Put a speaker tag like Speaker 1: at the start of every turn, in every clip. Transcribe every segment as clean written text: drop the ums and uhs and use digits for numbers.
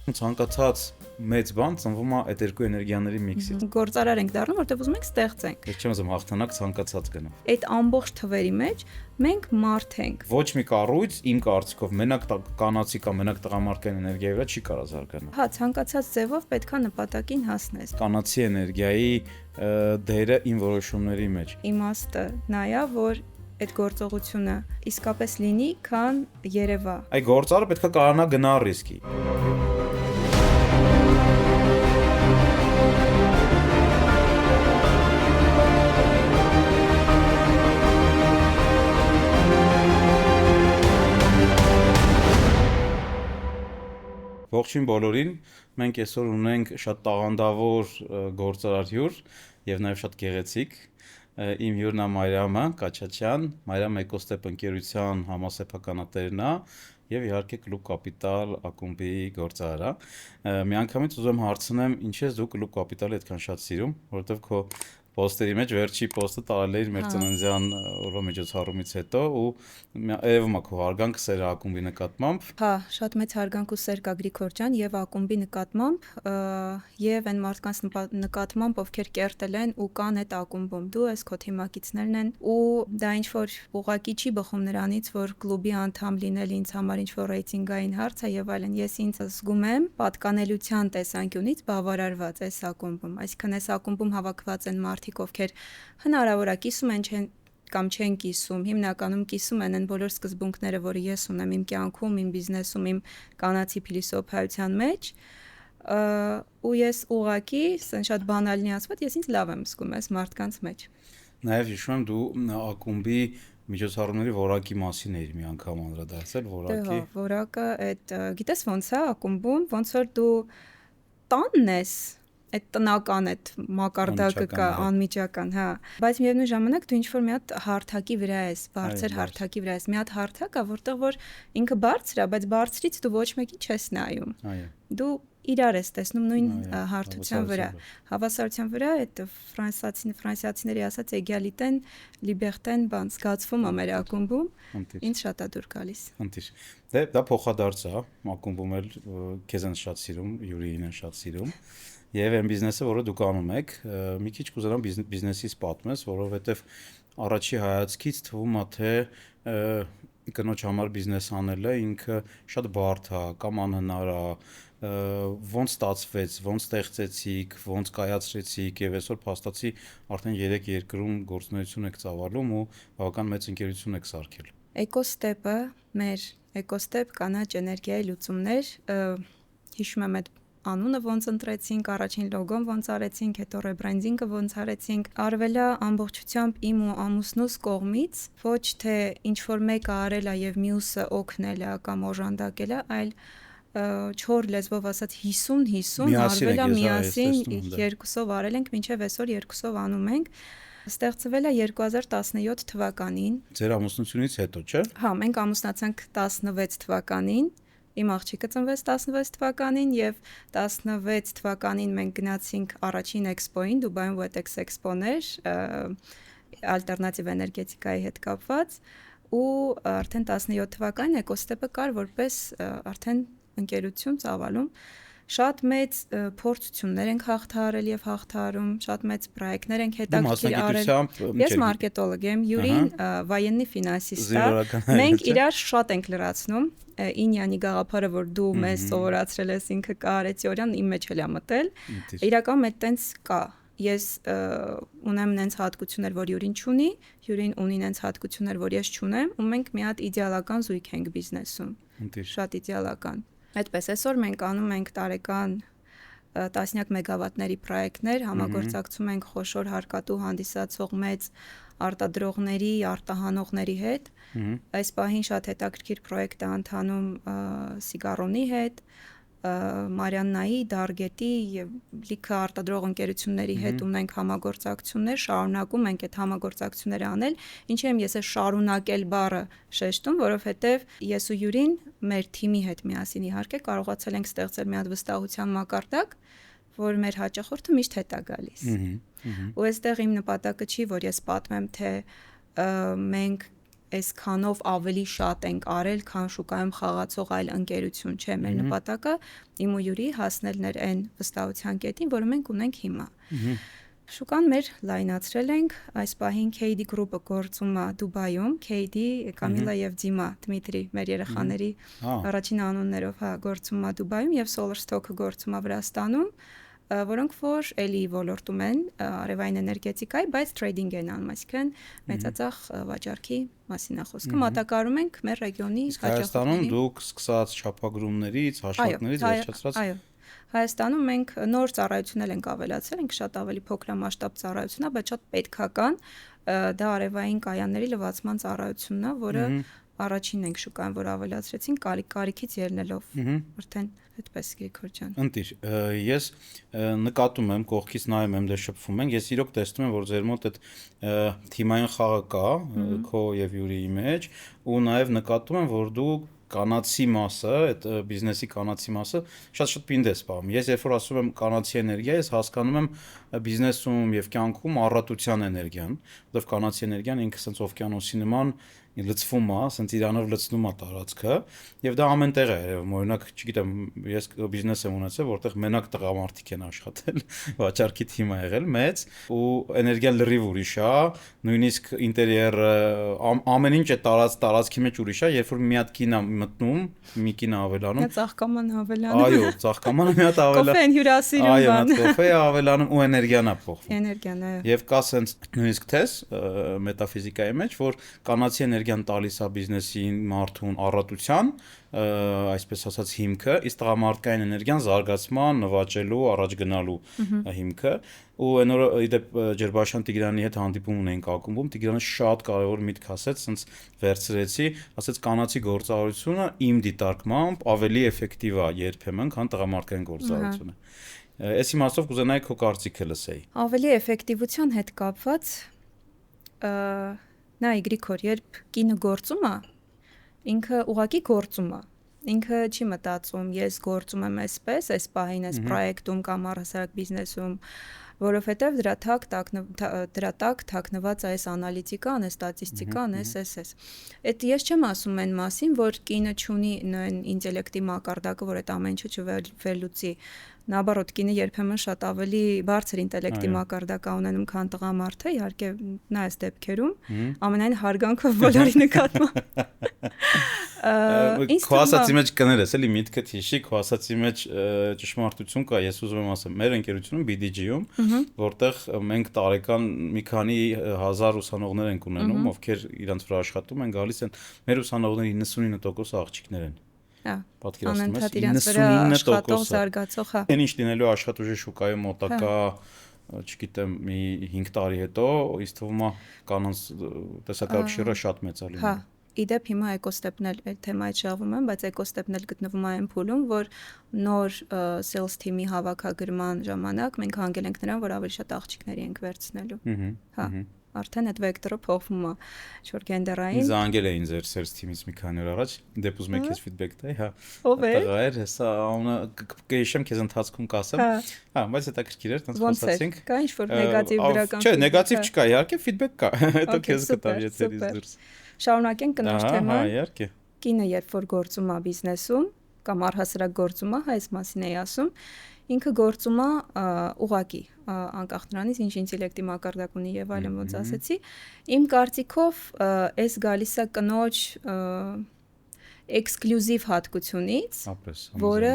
Speaker 1: Ցանկացած մեծ բան ծնվում է այդ երկու էներգիաների միքսից։
Speaker 2: Գործարար ենք դառնում, որտեղ ուզում ենք ստեղծենք։
Speaker 1: Ես չեմ ուզում հաղթանակ ցանկացած գնա։
Speaker 2: Այդ ամբողջ թվերի մեջ մենք մարդ ենք։
Speaker 1: Ոչ մի կառույց իմ կարծիքով մենակ կանացի կամ մենակ տղամարդկային էներգիայի վրա չի կարող զարգանալ։
Speaker 2: Հա, ցանկացած ձևով պետքա նպատակին հասնես։
Speaker 1: Կանացի էներգիայի դերը իմ որոշումների մեջ։
Speaker 2: Իմաստը նա է, որ այդ գործողությունը իսկապես լինի, քան երևա։
Speaker 1: Այ գործարը պետքա կարողանա գնալ ռիսկի։ Ողջույն բոլորին, մենք այսօր ունենք շատ տաղանդավոր գործարար հյուր եւ նաեւ շատ գեղեցիկ։ Իմ հյուրն է Մարիամը Կաչաչյան, Մարիամ Էկոստեպ ընկերության համասեփականատերն է եւ իհարկե Կլուբ Կապիտալ ակումբի գործարար է։ Միանգամից ուզում եմ հարցնեմ, ինչ ես դու Կլուբ Կապիտալի այդքան շատ սիրում, որովհետեւ քո պոստերի մեջ վերջի պոստը տարել էր մեր ծննդյան օրվա միջոցառումից հետո ու երևում է քո հարգանքը սեր ակումբի նկատմամբ։
Speaker 2: Հա, շատ մեծ հարգանք ու սեր կա Գրիգոր ջան եւ ակումբի նկատմամբ եւ այն մարդկանց նկատմամբ, ովքեր կերտել են ու կան այդ ակումբում։ Դու ես քո թիմակիցներն են ու դա ինչ որ ուղակի չի բխում նրանից, որ կլուբի անդամ լինել ինձ համար ինչ որ ռեյտինգային հարց է եւ այլն։ Ես ինձ զգում եմ պատկանելիության տեսանկյունից բավարարված այս ակումբում։ Այսինքն այս ակումբում հավաքված են մարդիկ, ովքեր հնարավոր է կիսում են կամ չեն կիսում, հիմնականում կիսում են այն բոլոր սկզբունքները, որը ես ունեմ իմ կյանքում, իմ բիզնեսում, իմ կանացի փիլիսոփայության մեջ, ու ես ուղակի, շատ բանալնի ասված, ես ինձ լավ եմ զգում այս մարդկանց մեջ։
Speaker 1: Նաև հիշում եմ դու ակումբի միջոցառումների որակի մասին էիր մի անգամ անդրադարձել, որակի։
Speaker 2: Որակը այդ գիտես ոնց է ակումբում, ոնց որ դու տանն ես, այդ տնական այդ մակարդակը կա, անմիջական, հա, բայց միևնույն ժամանակ դու ինչ-որ մի հատ հարթակի վրա ես, բարձր հարթակի վրա ես, մի հատ հարթակ է, որտեղ որ ինքը բարձր է, բայց բարձրից դու ոչ մեկի չես նայում։ Դու իրար ես տեսնում նույն հարթության վրա, հավասարության վրա, այդ ֆրանսիացիների ասած էգալիտեն, լիբերտեն բան զգացվում է մեր ակումբում, ինձ շատ է դուր գալիս։
Speaker 1: Դե դա փոխադարձ է, ակումբում էլ քեզ են շատ սիրում, Յուրիին են շատ սիրում։ Եվ այն բիզնեսը, որը դուք անում եք, մի քիչ կուզենամ բիզնեսից պատմես, որովհետև առաջի հայացքից թվում է, թե կնոջ համար բիզնես անելը ինքը շատ բարդ է կամ անհնար է, ոնց ստացվեց, ոնց ստեղծեցիք, ոնց կայացրեցիք եւ այսօր փաստացի արդեն 3 երկրում գործունեություն եք ծավալում ու բավական մեծ ընկերություն եք սարքել։
Speaker 2: Էկոստեպը, մեր Էկոստեպ կանաչ էներգիայի լուծումներ, հիշում եմ այդ անունը ոնց ընտրեցինք, առաջին լոգոն ոնց արեցինք, հետո ռեբրենդինգը ոնց արեցինք, արվել է ամբողջությամբ իմ ու ամուսնուս կողմից, ոչ թե ինչ որ մեկը արել է եւ մյուսը օգնել է կամ օժանդակել է, այլ չոր լեզվով ասած 50-50 արվել է միասին, երկուսով արել ենք, մինչեւ այսօր երկուսով անում ենք։ Ստեղծվել է 2017 թվականին։
Speaker 1: Ձեր ամուսնությունից հետո, չէ՞։
Speaker 2: Հա, մենք ամուսնացանք 16 թվականին։ Իմ աղջիկը ծնվեց 16 թվականին եւ 16 թվականին մենք գնացինք առաջին էքսպոին, Դուբայում Wetex էքսպոներ, ալտերնատիվ էներգետիկայի հետ կապված, ու արդեն 17 թվականին Էկոստեպը կար որպես արդեն ընկերություն ծավալում։ Շատ մեծ փորձություններ ենք հաղթահարել եւ հաղթահարում, շատ մեծ պրոյեկտներ ենք հետաքրքիր արել։ Ես մարքետոլոգ եմ, Յուրին վայեննի ֆինանսիստ է։ Մենք իրար շատ ենք լրացնում։ Ինյանի գաղափարը, որ դու մեզ սովորացրել ես, ինքը կարեց օրյան իմ մեջ էլ է մտել։ Իրականում այդ տենց կա։ Ես ունեմ նենց հատկություններ, որ Յուրին չունի, Յուրին ունի նենց հատկություններ, որ ես չունեմ, ու մենք մի հատ իդեալական զույգ ենք բիզնեսում։ Շատ իդեալական։ Այդպես այսօր մենք անում ենք տարեկան տասնյակ մեգավատների պրոյեկտներ, համագործակցում ենք խոշոր հարկատու հանդիսացող մեծ արտադրողների, արտահանողների հետ։ Այս պահին շատ հետաքրքիր պրոյեկտ է ընթանում Սիգարոնի հետ, Մարիաննայի, Դարգետի եւ լիքը արտադրող ընկերությունների հետ ունենք համագործակցություններ, շարունակում ենք այդ համագործակցությունները անել։ Ինչի՞ եմ ես շարունակել բառը շեշտում, որովհետեւ ես ու Յուրին մեր թիմի հետ միասին իհարկե կարողացել ենք ստեղծել մի հատ վստահության մակարդակ, որ մեր հաճախորդը միշտ հետ է գալիս։ Ու այստեղ իմ նպատակը չի, որ ես պատմեմ, թե մենք այսքանով ավելի շատ ենք արել, քան շուկայում խաղացող այլ ընկերություն չէ մեր նպատակը, իմ ու Յուրի հասնելն էր այն վստահության կետին, որը մենք ունենք հիմա։ Շուկան մեր լայնացրել ենք, այս պահին KD Group-ը գործում է Դուբայում, KD Կամիլա եւ Դիմա Դմիտրի մեր երեխաների առաջին անուններով, հա, գործում է Դուբայում եւ Solar Stock-ը գործում է Վրաստանում, որոնք որ էլի ոլորտում են արևային էներգետիկայի, բայց trading են անում, այսինքն մեծածախ վաճառքի մասին է խոսքը, մատակարարում ենք մեր ռեգիոնի
Speaker 1: հաճախորդներին։ Հայաստանում դուք սկսած չափագրումներից, հաշվարկներից վերջացրած
Speaker 2: Հայաստանում մենք նոր ծառայություններ ենք ավելացրել, ենք շատ ավելի փոքրամասշտաբ ծառայություն է, բայց շատ պետքական, դա արևային կայանների լվացման ծառայությունն է, որը առաջինն ենք շուկայում, որ ավելացրեցին կարիքից ելնելով, արդեն այդպես Գրիգոր ջան։
Speaker 1: Ընտիր, ես նկատում եմ, կողքից նայում եմ, դե շփվում ենք, ես իրոք տեսնում եմ, որ ձեր մոտ այդ թիմային խաղը կա, քո եւ Յուրիի մեջ, ու նաեւ նկատում եմ, որ դու կանացի մասը, այդ բիզնեսի կանացի մասը շատ պինդ է սպառում։ Ես երբ որ ասում եմ կանացի էներգիա, ես հասկանում եմ բիզնեսում եւ կյանքում առատության էներգիան, որովհետեւ կանացի էներգիան ինքը sense օվկիանոսի նման լցվում է, sense իրանով լցնում է տարածքը, եւ դա ամեն տեղ է, օրինակ, չգիտեմ, ես բիզնես եմ ունեցել, որտեղ մենակ տղամարդիկ են աշխատել, վաճառքի թիմ է եղել մեծ, ու էներգիան լրիվ ուրիշ է, նույնիսկ ինտերիերը, ամեն ինչ է տարածքի մեջ ուրիշ է, երբ որ մի հատ կին է մտնում, մի կին է ավելանում,
Speaker 2: ծաղկաման ավելանում,
Speaker 1: այո, ծաղկամանը մի հատ ավելանում,
Speaker 2: կոֆեն հյուրասիրում բան,
Speaker 1: այո, կոֆե է ավելանում ու էներգիան է փոխվում,
Speaker 2: էներգիան, այո,
Speaker 1: եւ կա sense նույնիսկ թես մետաֆիզիկայի մեջ, որ կանացի էներգիան տալիս է բիզնեսին, մարդուն առատության, այսպես ասած հիմքը, իսկ տղամարդկային էներգիան զարգացման, նվաճելու, առաջ գնալու հիմքը, ու այն օրը իդեպ Ջերբաշյան Տիգրանի հետ հանդիպում ունեինք ակումբում, Տիգրանը շատ կարևոր միտք ասեց, ասենց վերցրեցի, ասեց կանացի գործառույթությունը իմ դիտարկմամբ ավելի էֆեկտիվ է երբեմն, քան տղամարդկային գործառույթությունը։ Այս իմաստով կուզենայի քո կարծիքը լսեի։
Speaker 2: Ավելի էֆեկտիվության հետ կապված նա Գրիգոր, երբ կինը գործում է, ինքը ուղակի գործում է։ Ինքը չի մտածում, ես գործում եմ այսպես, այս պահին, այս պրոյեկտում կամ առհասարակ բիզնեսում, որովհետև դրա տակ թաքնված է այս անալիտիկան, այս ստատիստիկան, այս։ Այդ ես չեմ ասում այն մասին, որ կինը չունի նույն ինտելեկտի մակարդակը, որ այդ ամեն ինչը չվերլուծի։ Наоборот, կինը երբեմն շատ ավելի բարձր ինտելեկտի մակարդակ ունենում, քան տղամարդը, իհարկե նա այս դեպքերում ամենայն հարգանքով բոլորի նկատմամբ։
Speaker 1: Քո ասացի մեջ կներես, էլի միտքդ հիշի, քո ասացի մեջ ճշմարտություն կա, ես ուզում եմ ասեմ, մեր ընկերությունում BDG-ում, որտեղ մենք տարեկան մի քանի հազար ուսանողներ ենք ունենում, ովքեր իրանց վրա աշխատում են, գալիս են, մեր ուսանողների 99% աղջիկներ են։
Speaker 2: Պատկերացնում ես 99% զարգացող, հա։
Speaker 1: Այն ինչ լինելու աշխատուժի շուկայում մոտակա, չգիտեմ, մի 5 տարի հետո, ինձ թվում է կանանց տեսակարգշիռը շատ մեծ է լինում։
Speaker 2: Հա, իդեպ հիմա էկոստեպն էլ այդ թեմայից շահվում եմ, բայց էկոստեպն էլ գտնվում է այն փուլում, որ նոր sales team-ի հավաքագրման ժամանակ մենք հանգել ենք նրան, որ ավելի շատ աղջիկների ենք վերցնելու։ Հա։ Արդեն այդ վեկտորը փոխվում է, ինչ-որ գենդերային։
Speaker 1: Ինձ անգել էին ձեր sales team-ից մի քանի օր առաջ, դեպ ուզում եք ես feedback տայի, հա։
Speaker 2: Ով է։
Speaker 1: Տղա էր, հեսա անունը կհիշեմ քեզ ընթացքում կասեմ։ Հա, բայց հետաքրքիր էր, տենց խոսացինք։
Speaker 2: Կա ինչ-որ նեգատիվ դրական։
Speaker 1: Չէ, նեգատիվ չկա, իհարկե feedback կա, հետո քեզ կտամ եթերից դուրս։
Speaker 2: Շարունակենք կնոջ թեման։
Speaker 1: Հա, իհարկե։
Speaker 2: Կինը երբ որ գործում է բիզնեսում կամ առհասարակ գործում է, այս մասին էի ասում, ինքը գործում է ուղակի, անկախ նրանից ինչ ինտելեկտի մակարդակ ունի եւ այլն, ոնց ասեցի, իմ կարծիքով այս գալիս է կնոջ էքսկլյուզիվ հատկությունից, որը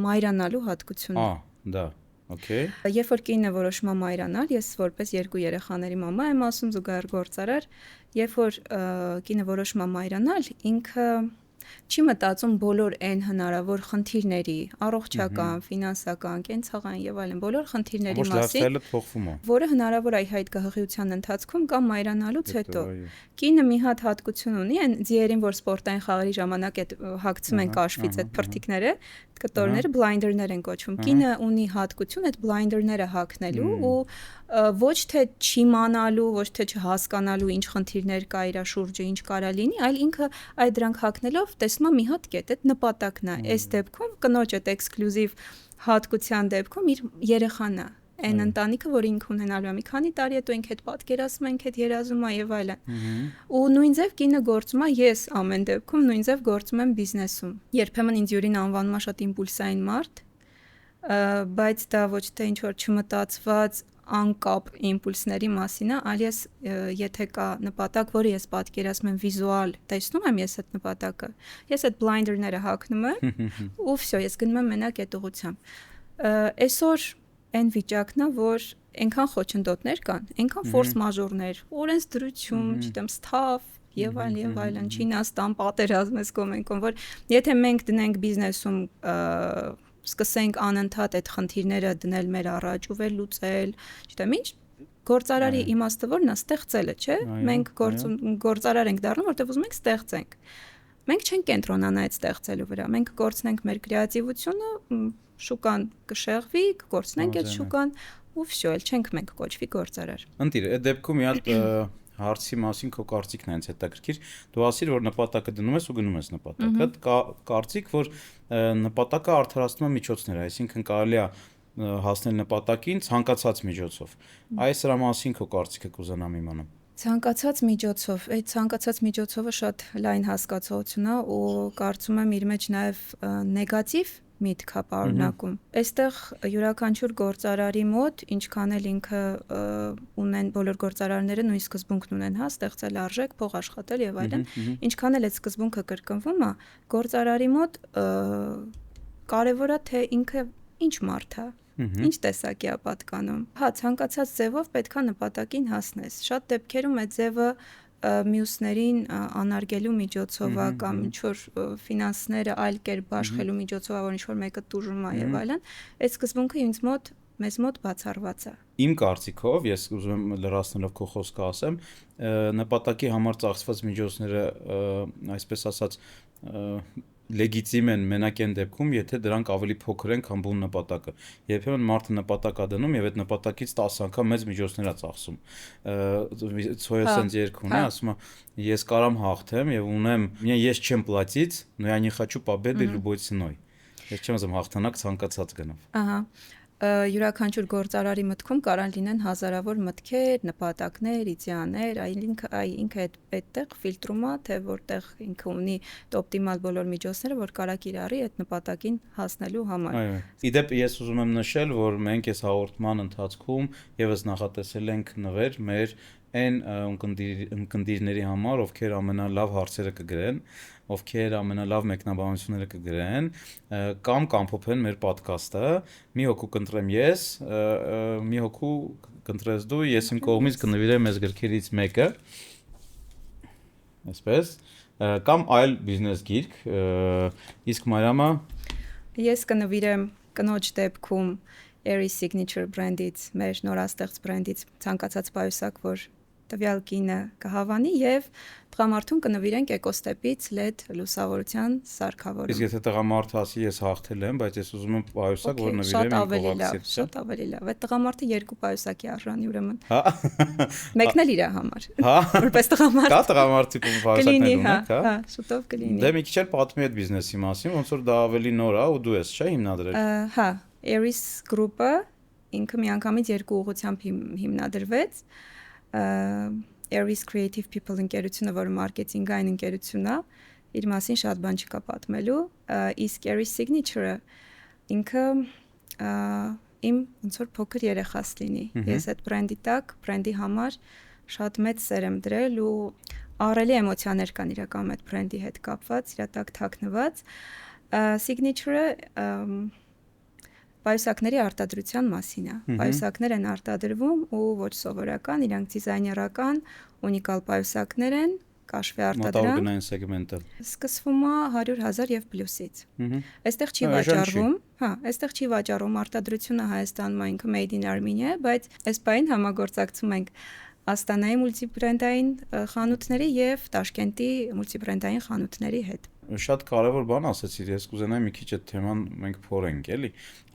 Speaker 2: մայրանալու հատկությունն է։
Speaker 1: Դա, օքեյ։
Speaker 2: Երբ որ կինը որոշում է մայրանալ, ես որպես 2 երեխաների մամա եմ ասում, զուգահեռ գործարար, երբ որ կինը որոշում է մայրանալ, ինքը չի մտածում բոլոր այն հնարավոր խնդիրների, առողջական, ֆինանսական, կենցաղային եւ այլն, բոլոր խնդիրների մասին, որը հնարավոր է այդ գահղիության ընթացքում կամ մայրանալուց հետո։ Կինը մի հատ հատկություն ունի, այն ձիերին, որ սպորտային խաղերի ժամանակ այդ հագցում են կաշվից այդ փրթիկները, կտորները բլայնդերներ են կոչվում։ Կինը ունի հատկություն այդ բլայնդերները հագնելու ու ոչ թե չիմանալու, ոչ թե չհասկանալու ինչ խնդիրներ կա իր շուրջը, ինչ կարա լինի, այլ ինքը այդ դրանք հագնելով տեսնում է մի հատ կետ, այդ նպատակն է։ Այս դեպքում կնոջ այդ էքսկլյուզիվ հատկության դեպքում իր երեխան է։ այն ընտանիքը, որ ինքը ունենալու է մի քանի տարի հետո ինքը այդ պատկերացում է, ինքը այդ երազում է եւ այլն։ Ու նույն ձև կինը գործում է, ես ամեն դեպքում նույն ձև գործում եմ բիզնեսում։ Երբեմն ինձ յուրին անվանում է շատ իմպուլսային մարդ, բայց դա ոչ թե ինչ որ չմտածված անկապ իմպուլսների մասին է, այլ ես եթե կա նպատակ, որը ես պատկերացնում եմ վիզուալ, տեսնում եմ ես այդ նպատակը, ես այդ բլայնդերները հագնում եմ ու վсё, ես գնում եմ մենակ այդ ուղղությամբ։ Այսօր այն վիճակն է, որ այնքան խոչընդոտներ կան, այնքան ֆորս մաժորներ, օրենսդրություն, չգիտեմ, սթաֆ եւ այլն, Չինաստան, պատերազմ էս կոմենկոն, որ եթե մենք դնենք բիզնեսում սկսենք անընդհատ այդ խնդիրները դնել մեր առաջ ու վերլուծել, չգիտեմ ինչ, գործարարի իմաստը որն է ստեղծելը, չէ՞։ Մենք գործարար ենք դառնում, որտեղ ուզում ենք ստեղծենք։ Մենք չենք կենտրոնանա այդ ստեղծելու վրա։ Մենք կորցնենք մեր կրեատիվությունը, շուկան կշեղվի, կկորցնենք այդ շուկան ու վсё, էլ չենք մենք կոչվի գործարար։
Speaker 1: Ընտիր, այդ դեպքում մի հատ հարցի մասին քո կարծիքն է հենց հետաքրքիր։ Դու ասիր, որ նպատակը դնում ես ու գնում ես նպատակը։ Կա կարծիք, որ նպատակը արդարացնում է միջոցները, այսինքն կարելի է հասնել նպատակին ցանկացած միջոցով։ Այս դրա մասին քո կարծիքը կուզենամ իմանամ։
Speaker 2: Ցանկացած միջոցով, այդ ցանկացած միջոցովը շատ լայն հասկացություն է ու կարծում եմ իր մեջ նաև նեգատիվ միտք է պարունակում։ Այստեղ յուրաքանչյուր գործարարի մոտ, ինչքան էլ ինքը ունեն բոլոր գործարարները նույն սկզբունքն ունեն, հա, ստեղծել արժեք, փող աշխատել եւ այլն, ինչքան էլ այդ սկզբունքը կրկնվում է, գործարարի մոտ կարևոր է թե ինքը ինչ մարդ է, ինչ տեսակի է պատկանում։ Հա, ցանկացած ձևով պետքա նպատակին հասնես։ Շատ դեպքերում այդ ձևը մյուսներին անարգելու միջոցով է կամ ինչ-որ ֆինանսները այլ կերպ բաշխելու միջոցով է, որ ինչ-որ մեկը տուժում է եւ այլն, այդ սկզբունքը մեզ մոտ բացառված է։
Speaker 1: Իմ կարծիքով, ես ուզում եմ լրացնելով քո խոսքը ասեմ, նպատակի համար ծախսված միջոցները, այսպես ասած, լեգիտիմ են մենակ այն դեպքում, եթե դրանք ավելի փոքր են, քան բուն նպատակը։ Երբեմն մարդը նպատակ է դնում եւ այդ նպատակից 10 անգամ մեծ միջոցներ է ծախսում։ Ցոյը սենց երգ ունի, ասում է, ես կարամ հաղթեմ եւ ունեմ, ես չեմ պլատից, но я не хочу победы любой ценой։ Ես չեմ ասում հաղթանակ ցանկացած գնով։
Speaker 2: Ահա։ Յուրաքանչյուր գործարարի մտքում կարան լինեն հազարավոր մտքեր, նպատակներ, իդեաներ, ինքը այդտեղ ֆիլտրում է, թե որտեղ ինքը ունի օպտիմալ բոլոր միջոցները, որ կարա կիրառի այդ նպատակին հասնելու համար։
Speaker 1: Այո։ Իդեպ ես ուզում եմ նշել, որ մենք այս հաղորդման ընթացքում եւս նախատեսել ենք նվեր մեր այն ընկերների համար, ովքեր ամենալավ հարցերը կգրեն, ովքեր ամենալավ մեկնաբանությունները կգրեն, կամ կամփոփեն մեր ոդքասթը, մի հոգու կընտրեմ ես, մի հոգու կընտրես դու, ես իմ կողմից կնվիրեմ այս գրքերից մեկը, այսպես, կամ այլ բիզնես գիրք, իսկ Մարիամը
Speaker 2: ես կնվիրեմ կնոջ դեպքում Aries Signature brand-ից, մեր նորաստեղծ brand-ից ցանկացած պայուսակ, որ տվյալ կինը կհավանի եւ տղամարդուն կնվիրենք էկոստեպից LED լուսավորության սարքավորում։
Speaker 1: Իսկ եթե տղամարդը ասի ես հաղթել եմ, բայց ես ուզում եմ պայուսակ, որ նվիրեմ իմ կողակցից,
Speaker 2: շատ ավելի լավ։ Այդ տղամարդը երկու պայուսակի արժանի ուրեմն։ Մեկն էլ իր համար։
Speaker 1: Հա։
Speaker 2: Որպես տղամարդ։
Speaker 1: Կա տղամարդի պայուսակներ ունեք,
Speaker 2: հա, շուտով կլինի։
Speaker 1: Դե մի քիչ էլ պատմի այդ բիզնեսի մասին, ոնց որ դա ավելի նոր է ու դու ես, չէ՞, հիմնադրել։
Speaker 2: Հա, Aries Group-ը ինքը միանգամից երկու ուղղությամբ հիմնադրվեց։ Aries Creative People ընկերությունը, որը մարքեթինգային ընկերություն է, իր մասին շատ բան չկա պատմելու, իսկ Aries Signature-ը ինքը իմ ոնց որ փոքր երեխաս լինի։ Ես այդ բրենդի տակ, բրենդի համար շատ մեծ սեր եմ դրել ու ահռելի էմոցիաներ կան իրականում այդ բրենդի հետ կապված, իր տակ թաքնված։ Signature-ը պայուսակների արտադրության մասին է։ Պայուսակներ են արտադրվում ու ոչ սովորական, իրանք դիզայներական, ունիկալ պայուսակներ են, կաշվի արտադրանք։
Speaker 1: Մոտավորգնային սեգմենտը։
Speaker 2: Սկսվում է 100,000 եւ պլյուսից։ Այստեղ չի վաճառվում, հա, այստեղ չի վաճառվում, արտադրությունը Հայաստանում ինքը Made in Armenia է, բայց այս բային համագործակցում ենք Աստանայի մուլտիբրենդային խանութների եւ Տաշկենտի մուլտիբրենդային խանութների հետ։
Speaker 1: Շատ կարևոր բան ասացիր, ես կուզենայի մի քիչ այդ թեման մենք փորենք, էլի։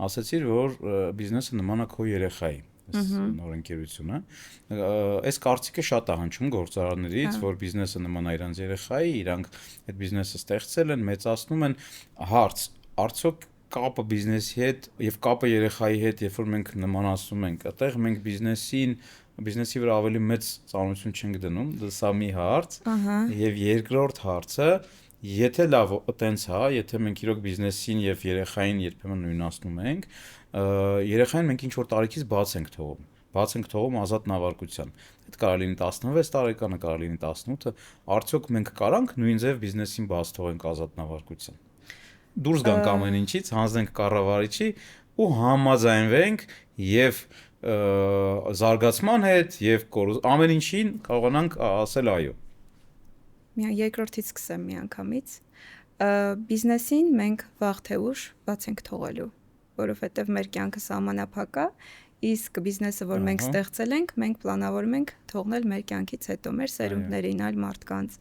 Speaker 1: Ասացիր, որ բիզնեսը նման է քո երեխայի, այս նոր ընկերությունը։ Այս կարծիքը շատ է հնչում գործարարներից, որ բիզնեսը նման է իրանց երեխայի, իրանք այդ բիզնեսը ստեղծել են, մեծացնում են։ Հարց, արդյոք կապը բիզնեսի հետ եւ կապը երեխայի հետ, երբ որ մենք նմանացնում ենք, այդտեղ մենք բիզնեսի վրա ավելի մեծ ծանրություն չենք դնում, դա մի հարց, եւ երկրորդ հարցը, եթե լավ տենց հա, եթե մենք իրոք բիզնեսին եւ երեխային երբեմն նույնացնում ենք, երեխային մենք ինչ որ տարիքից բաց ենք թողում ազատ նավարկության։ Այդ կարող լինի 16 տարեկանը, կարող լինի 18-ը, արդյոք մենք կարանք նույն ձև բիզնեսին բաց թողենք ազատ նավարկության։ Դուրս գանք ամեն ինչից, հանձնենք կառավարիչի ու համաձայնվենք եւ զարգացման հետ եւ ամեն ինչին կարողանանք ասել այո։
Speaker 2: Միան երկրորդից սկսեմ միանգամից։ Բիզնեսին մենք վաղ թե ուշ բաց ենք թողելու, որովհետեւ մեր կյանքը սահմանափակ է, իսկ բիզնեսը, որ մենք ստեղծել ենք, մենք պլանավորում ենք թողնել մեր կյանքից հետո մեր սերունդներին, այլ մարդկանց։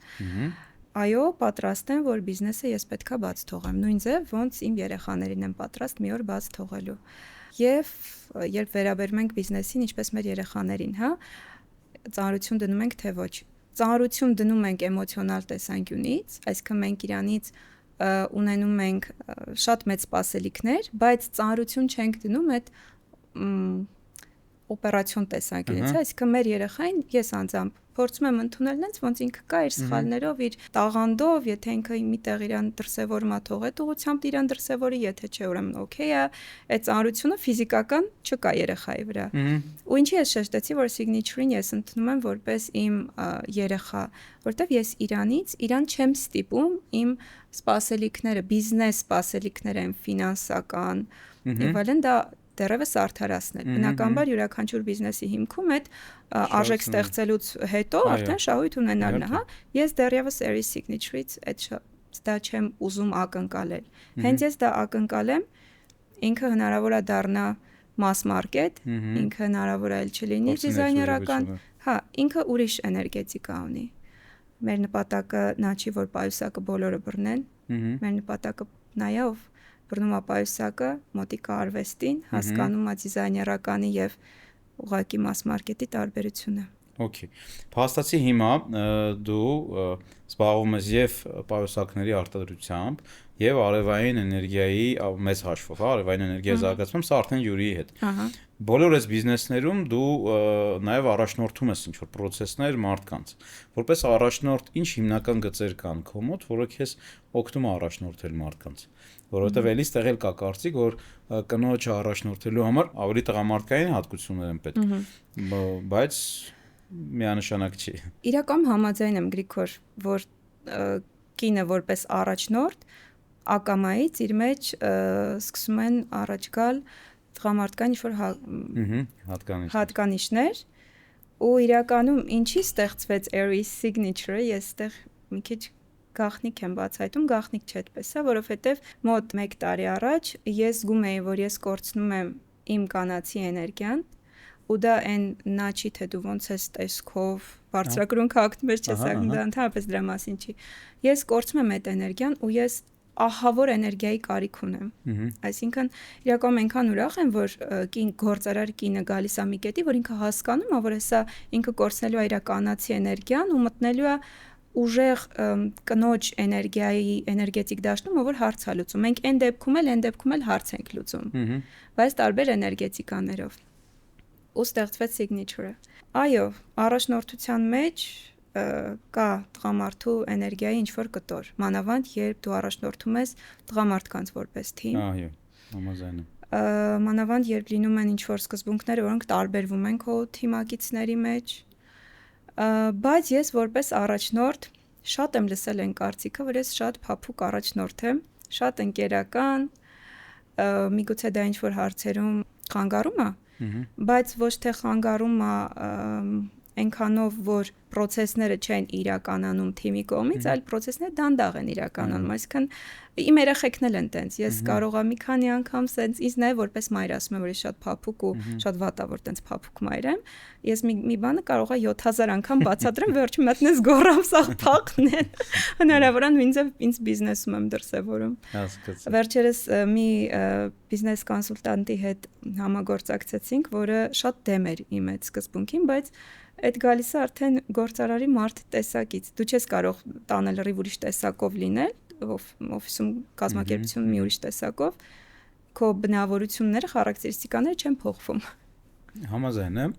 Speaker 2: Այո, պատրաստ եմ, որ բիզնեսը ես պետքա բաց թողեմ, նույն ձև ոնց իմ երեխաներին եմ պատրաստ մի օր բաց թողելու։ Եվ երբ վերաբերում ենք բիզնեսին, ինչպես մեր երեխաներին, հա, ծանրություն դնում ենք թե ոչ։ Ծանրություն դնում ենք էմոցիոնալ տեսանկյունից, այսինքն մենք իրանից ունենում ենք շատ մեծ սպասելիքներ, բայց ծանրություն չենք դնում այդ օպերացիոն տեսանկյունից, այսինքն մեր երեխային ես անձամբ փորձում եմ ընդունել նենց ոնց ինքը կա իր սխալներով, իր տաղանդով, եթե ինքը միտեղ իրան դրսևորում է թող այդ ուղղությամբ իրան դրսևորի, եթե չէ, ուրեմն օքեյ է, այդ ծանրությունը ֆիզիկական չկա երեխայի վրա։ Ու ինչի ես շեշտեցի, որ signature-ին ես ընդունում եմ որպես իմ երեխա, որտեվ ես իրան չեմ ստիպում իմ սպասելիքները, բիզնես սպասելիքները են ֆինանսական, եւ այլն դա դեռևս արդարացնել։ Բնականաբար յուրաքանչյուր բիզնեսի հիմքում այդ արժեք ստեղծելուց հետո արդեն շահույթ ունենալն է, հա։ Ես դեռևս Airy Signature-ից դա չեմ ուզում ակնկալել։ Հենց ես դա ակնկալեմ, ինքը հնարավոր է դառնա mass market, ինքը հնարավոր է չլինի դիզայներական, հա, ինքը ուրիշ էներգետիկա ունի։ Մեր նպատակը նա չի, որ պայուսակը բոլորը բռնեն, մեր նպատակը նա է, ով բռնում է պայուսակը, մոտիկ արվեստին, հասկանում է դիզայներականի եւ ուղղակի mass market-ի տարբերությունը։
Speaker 1: Okay. Փաստացի հիմա դու զբաղվում ես եւ պայուսակների արտադրությամբ եւ արևային էներգիայի մեծ հաշվով, հա, արևային էներգիայի զարգացում, սա արդեն յուրի հետ։ Բոլոր այս բիզնեսներում դու նաեւ առաջնորդում ես ինչ-որ process-ներ մարդկանց։ Որպես առաջնորդ, ինչ հիմնական գծեր կան քո մոտ, որը քեզ օգնում է առաջնորդել մարդկանց։ Որովհետեւ էլի ստեղ էլ կա կարծիք, որ կնոջը առաջնորդելու համար ավելի տղամարդկային հատկություններ են պետք։ Բայց միանշանակ չի։
Speaker 2: Իրականում համաձայն եմ Գրիգոր, որ կինը որպես առաջնորդ ակամայից իր մեջ սկսում են առաջ գալ տղամարդկային ինչ-որ հատկանիշներ ու իրականում ինչի ստեղծվեց Airy Signature-ը, ես այդտեղ մի քիչ գաղտնիք եմ բացահայտում, գաղտնիք չէ այդպես է, որովհետև մոտ 1 տարի առաջ ես զգում էի, որ ես կորցնում եմ իմ կանացի էներգիան ու դա այն նա չի, թե դու ոնց ես տեսքով բարձրակրուն քաղաքնում ես, չես ակում, դա ընդհանրապես դրա մասին չի։ Ես կորցնում եմ այդ էներգիան ու ես ահավոր էներգիայի կարիք ունեմ։ Այսինքն իրականում այնքան ուրախ եմ, որ գործարար կինը գալիս է մի կետի, որ ինքը հասկանում է, որ հեսա ինքը կորցնելու է իր կանացի էներգիան ու մտնելու է ուժեղ կնոջ էներգիայի էներգետիկ դաշտում, որ հարց է լուծում։ Մենք այն դեպքում էլ հարց ենք լուծում, բայց տարբեր էներգետիկաներով։ Ու ստեղծվեց signature-ը։ Այո, առաջնորդության մեջ կա տղամարդու էներգիայի ինչ-որ կտոր, մանավանդ երբ դու առաջնորդում ես տղամարդկանց որպես թիմ։
Speaker 1: Այո, համաձայն եմ։
Speaker 2: Մանավանդ երբ լինում են ինչ-որ սկզբունքներ, որոնք տարբերվում են քո թիմակիցների մեջ։ Բայց ես որպես առաջնորդ շատ եմ լսել այն կարծիքը, որ ես շատ փափուկ առաջնորդ եմ, շատ ընկերական, միգուցե դա ինչ-որ հարցերում խանգարում է, բայց ոչ թե խանգարում է այնքանով, որ process-ները չեն իրականանում թիմի կողմից, այլ process-ները դանդաղ են իրականանում, այսինքն իմ երեխեքն էլ են տենց, ես կարող եմ մի քանի անգամ սենց ինձ նաև որպես մայր ասում եմ, որ ես շատ փափուկ ու շատ վատ է, որ տենց փափուկ մայր եմ, ես մի բանը կարող է 7000 անգամ բացատրեմ, վերջում մտնես գոռամ սաղ փախն են, հնարավոր է նույնիսկ ինձ բիզնեսում եմ դրսևորում։ Վերջերս մի բիզնես կոնսուլտանտի հետ համագործակցեցինք, որը շատ դեմ էր իմ այդ սկզբունքին, բայց այդ գալիս է արդեն գործարարի մարդ տեսակից։ Դու չես կարող տանել լրիվ ուրիշ տեսակով լինել, օֆիսում կազմակերպությունում մի ուրիշ տեսակով, քո բնավորությունները, խարակտերիստիկաները չեն փոխվում։
Speaker 1: Համաձայն եմ։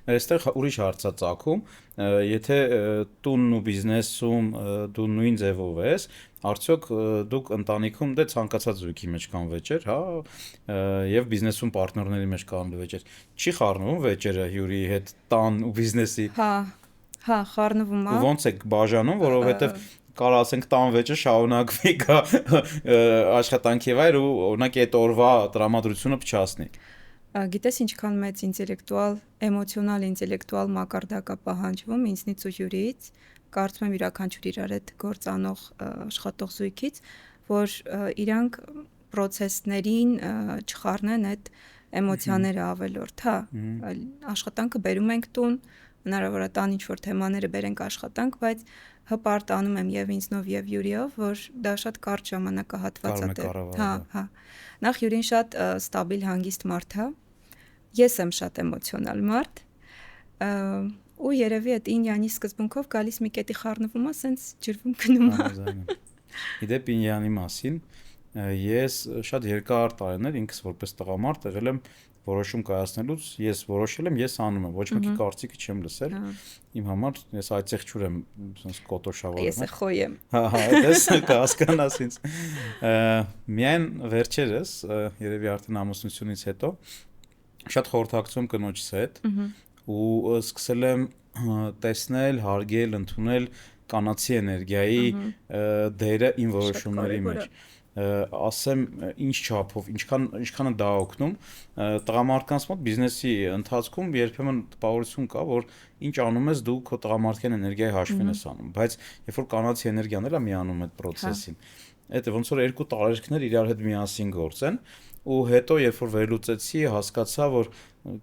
Speaker 1: Այստեղ ուրիշ հարց է ծագում, եթե տունն ու բիզնեսում դու նույն ձևով ես, արդյոք դուք ընտանիքում դե ցանկացած զույգի մեջ կան վեճեր, հա, եւ բիզնեսում պարտներների մեջ կան վեճեր։ Չի խառնվում վեճերը հյուրի հետ տան ու բիզնեսի։
Speaker 2: Հա, խառնվում է։
Speaker 1: Ու ոնց եք բաժանում, որովհետեւ կարող ասենք տան վեճը շարունակվի գա աշխատանքի վայր ու օրինակ այդ օրվա տրամադրությունը փչացնի։
Speaker 2: Գիտես ինչքան մեծ ինտելեկտուալ, էմոցիոնալ ինտելեկտուալ մակարդակ է պահանջվում ինձնից ու հյուրից, կարծում եմ յուրաքանչյուր իրար հետ գործանող աշխատող զույգից, որ իրանք process-ներին չխառնեն այդ էմոցիաները ավելորդ, հա, աշխատանքը բերում ենք տուն, հնարավոր է տան ինչ-որ թեմաները բերենք աշխատանք, բայց հպարտ անում եմ եւ ինձնով եւ հյուրիով, որ դա շատ կարճ ժամանակահատված է։ Հա։ Նախ հյուրին շատ ստաբիլ հանգիստ մարդ է։ Ես եմ շատ էմոցիոնալ մարդ։ Ու երևի այդ ինյանի սկզբունքով գալիս մի կետի խառնվում է, սենց ջրվում գնում է։
Speaker 1: Իդեպ ինյանի մասին ես շատ երկար տարիներ ինքս որպես տղամարդ եղել եմ որոշում կայացնելուց, ես որոշել եմ, ես անում եմ, ոչ մեկի կարծիքը չեմ լսել։ Իմ համար ես այծեղչուր եմ, ասես կոտոշավոր եմ։
Speaker 2: Ես խոյ եմ։
Speaker 1: Հա, այդպես կհասկանաս ինձ։ Միայն վերջերս, երևի արդեն ամուսնությունից հետո շատ խորհրդակցում կնոջս հետ ու սկսել եմ տեսնել, հարգել, ընդունել կանացի էներգիայի դերը իմ որոշումների մեջ։ Ասեմ ինչ չափով, ինչքան դա օգնում տղամարդկանց մոտ բիզնեսի ընթացքում երբեմն տպավորություն կա, որ ինչ անում ես դու քո տղամարդկային էներգիայի հաշվին ես անում, բայց երբ որ կանացի էներգիան էլ է միանում այդ process-ին, այդ ոնց որ երկու տարերքներ իրար հետ միասին գործեն ու հետո երբ որ վերլուծեցի, հասկացա, որ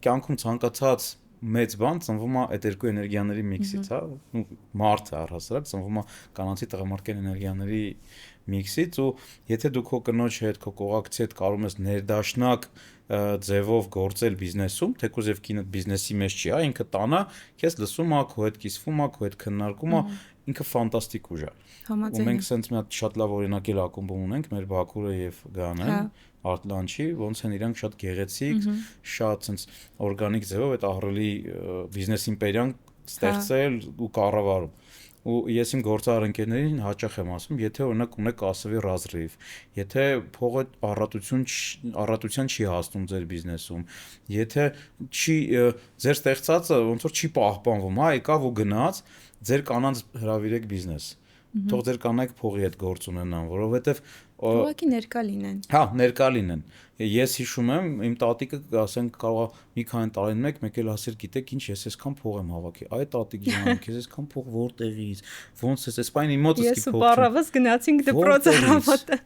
Speaker 1: կյանքում ցանկացած մեծ բան ծնվում է այդ երկու էներգիաների միքսից, հա, մարդը առհասարակ ծնվում է կանացի տղամարդկային էներգիաների միքսից ու եթե դու քո կնոջ հետ, քո կողակցի հետ կարող ես ներդաշնակ ձևով գործել բիզնեսում, թեկուզ եւ կինը բիզնեսի մեջ չի, հա, ինքը տանա, քեզ լսում է, քո հետ կիսվում է, քո հետ քննարկում է, ինքը ֆանտաստիկ ուժ է։ Ու մենք սենց մի հատ շատ լավ օրինակ էլ ակումբում ունենք, մեր Բաքուրը եւ Գանեն, Արտլանչի, ոնց են իրանք շատ գեղեցիկ, շատ սենց օրգանիկ ձևով այդ ահռելի բիզնես իմպերիան ստեղծել ու կառավարում։ Ու ես իմ գործարար ընկերներին հաճախ եմ ասում, եթե օրինակ ունեք ասվի ռազրիվ, եթե փողը առատության չի հասնում ձեր բիզնեսում, եթե չի ձեր ստեղծածը ոնց որ չի պահպանվում, հա, եկավ ու գնաց, ձեր կանանց հրավիրեք բիզնես։ Թող ձեր կանայք փողի հետ գործ ունենան, որովհետև
Speaker 2: ուղղակի ներկա լինեն։
Speaker 1: Հա, ներկա լինեն։ Ես հիշում եմ, իմ տատիկը, ասենք, կարող է մի քանի տարին մեկ էլ ասել, գիտեք ինչ, ես այսքան փող եմ հավաքի։ Այ տատիկ ջան, քեզ այսքան փող որտեղից, ոնց է, այս բանը իմ մոտս
Speaker 2: Ես ու բառավս գնացինք դպրոց առավոտը։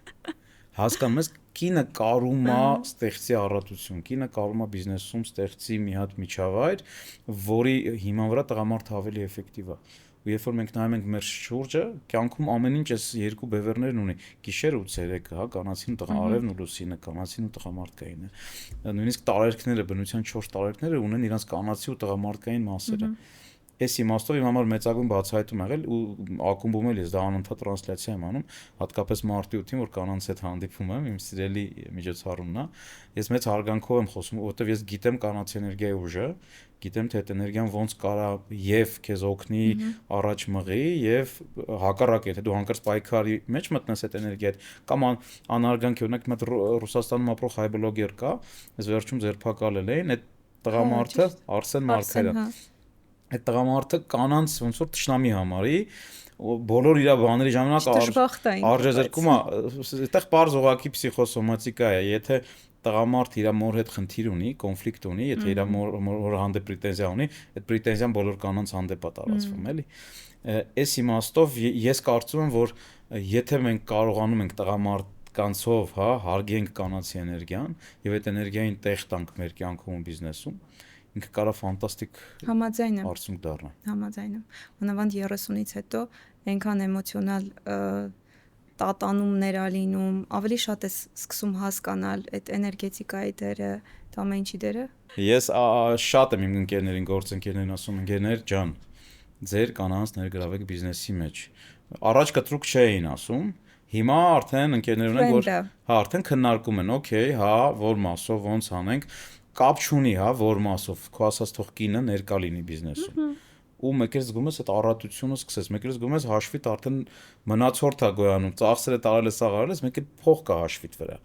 Speaker 1: Հասկանում ես, կինը կարում է ստեղծի առատություն, կինը կարում է բիզնեսում ստեղծի մի հատ միջավայր, որի հիման վրա տղամարդը ավելի էֆեկտիվ է։ Ու երբ որ մենք նայում ենք մեր շուրջը, կյանքում ամեն ինչ էս երկու բևեռներն ունի՝ գիշերը ու ցերեկը, հա, կանացին ու տղա արևն ու լուսինը, կանացին ու տղամարդկայինը։ Նույնիսկ տարերքները, բնության 4 տարերքները ունեն իրանց կանացի ու տղամարդկային մասերը։ Այս իմաստով իմ համար մեծագույն բացահայտում եղել ու ակումբում էլ ես դա անընդհատ տրանսլյացիա եմ անում, հատկապես մարտի 8-ին, որ կանանց հետ հանդիպում եմ, իմ սիրելի միջոցառումն է։ Ես մեծ հարգանքով եմ խոսում, որովհետև ես գիտեմ կանացի էներգիայի ուժը, գիտեմ թե այդ էներգիան ոնց կարա եւ քեզ օգնի առաջ մղի եւ հակառակ եթե դու հանկարծ պայքարի մեջ մտնես այդ էներգիայից կամ անարգանքի օրինակ մի հատ Ռուսաստանում ապրող հայ բլոգեր կա, ես վերջում ձերբակալել էին այդ տղամարդը Արսեն Մարկարյանը։ Այդ տղամարդը կանանց ոնց որ թշնամի համարի բոլոր իր բաների ժամանակ արժեզրկում է, այդտեղ բարձ ուղակի պսիխոսոմատիկա է, եթե տղամարդ իր մոր հետ խնդիր ունի, կոնֆլիկտ ունի, եթե իր մոր հանդեպ պրետենզիա ունի, այդ պրետենզիան բոլոր կանանց հանդեպ է տարածվում, էլի։ Այս իմաստով ես կարծում եմ, որ եթե մենք կարողանում ենք տղամարդկանցով, հա, հարգենք կանացի էներգիան եւ այդ էներգիային տեղ տանք մեր կյանքում ու բիզնեսում, ինքը կարա ֆանտաստիկ արդյունք դառնա։
Speaker 2: Համաձայն եմ։ Մանավանդ 30-ից հետո այնքան էմոցիոնալ տատանումներ ա լինում, ավելի շատ ես սկսում հասկանալ այդ էներգետիկայի դերը, այդ ամեն ինչի դերը։
Speaker 1: Ես շատ եմ իմ ընկերներին, գործընկերներին ասում, ընկերներ ջան, ձեր կանանց ներգրավեք բիզնեսի մեջ։ Առաջ կտրուկ չէին ասում, Հիմա արդեն ընկերներ ունենք, որ հա արդեն քննարկում են, օքեյ, հա, որ մասով ոնց անենք, կապ չունի, հա, որ մասով, քո ասած թող կինը ներկա լինի բիզնեսում։ Ու մեկ էլ զգում ես այդ առատությունը սկսես, մեկ էլ զգում ես հաշվիդ արդեն մնացորդ է գոյանում, ծախսերը տարել ես, աղարել ես, մեկ էլ փող կա հաշվիդ վրա։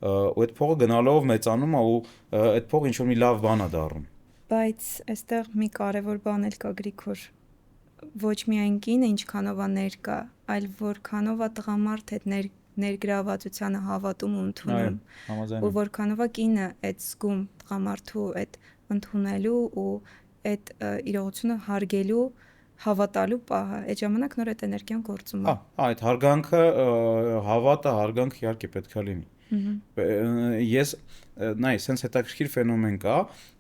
Speaker 1: Ու այդ փողը գնալով մեծանում է ու այդ փողը ինչ որ մի լավ բան է դառնում։
Speaker 2: Բայց այստեղ մի կարևոր բան էլ կա, Գրիգոր, ոչ միայն կինը ինչքանով է ներկա, այլ որքանով է տղամարդ այդ ներգրավվածությանը հավատում ու ընդունում։ Ու որքանով է կինը այդ զգում տղամարդու այդ ընդունելու ու այդ իրողությունը հարգելու, հավատալու պահը, այդ ժամանակ նոր այդ էներգիան գործում է։
Speaker 1: Այդ հարգանքը, հավատը, հարգանքը իհարկե պետք է լինի։ Ես նայ, sense հետաքրքիր ֆենոմեն կա,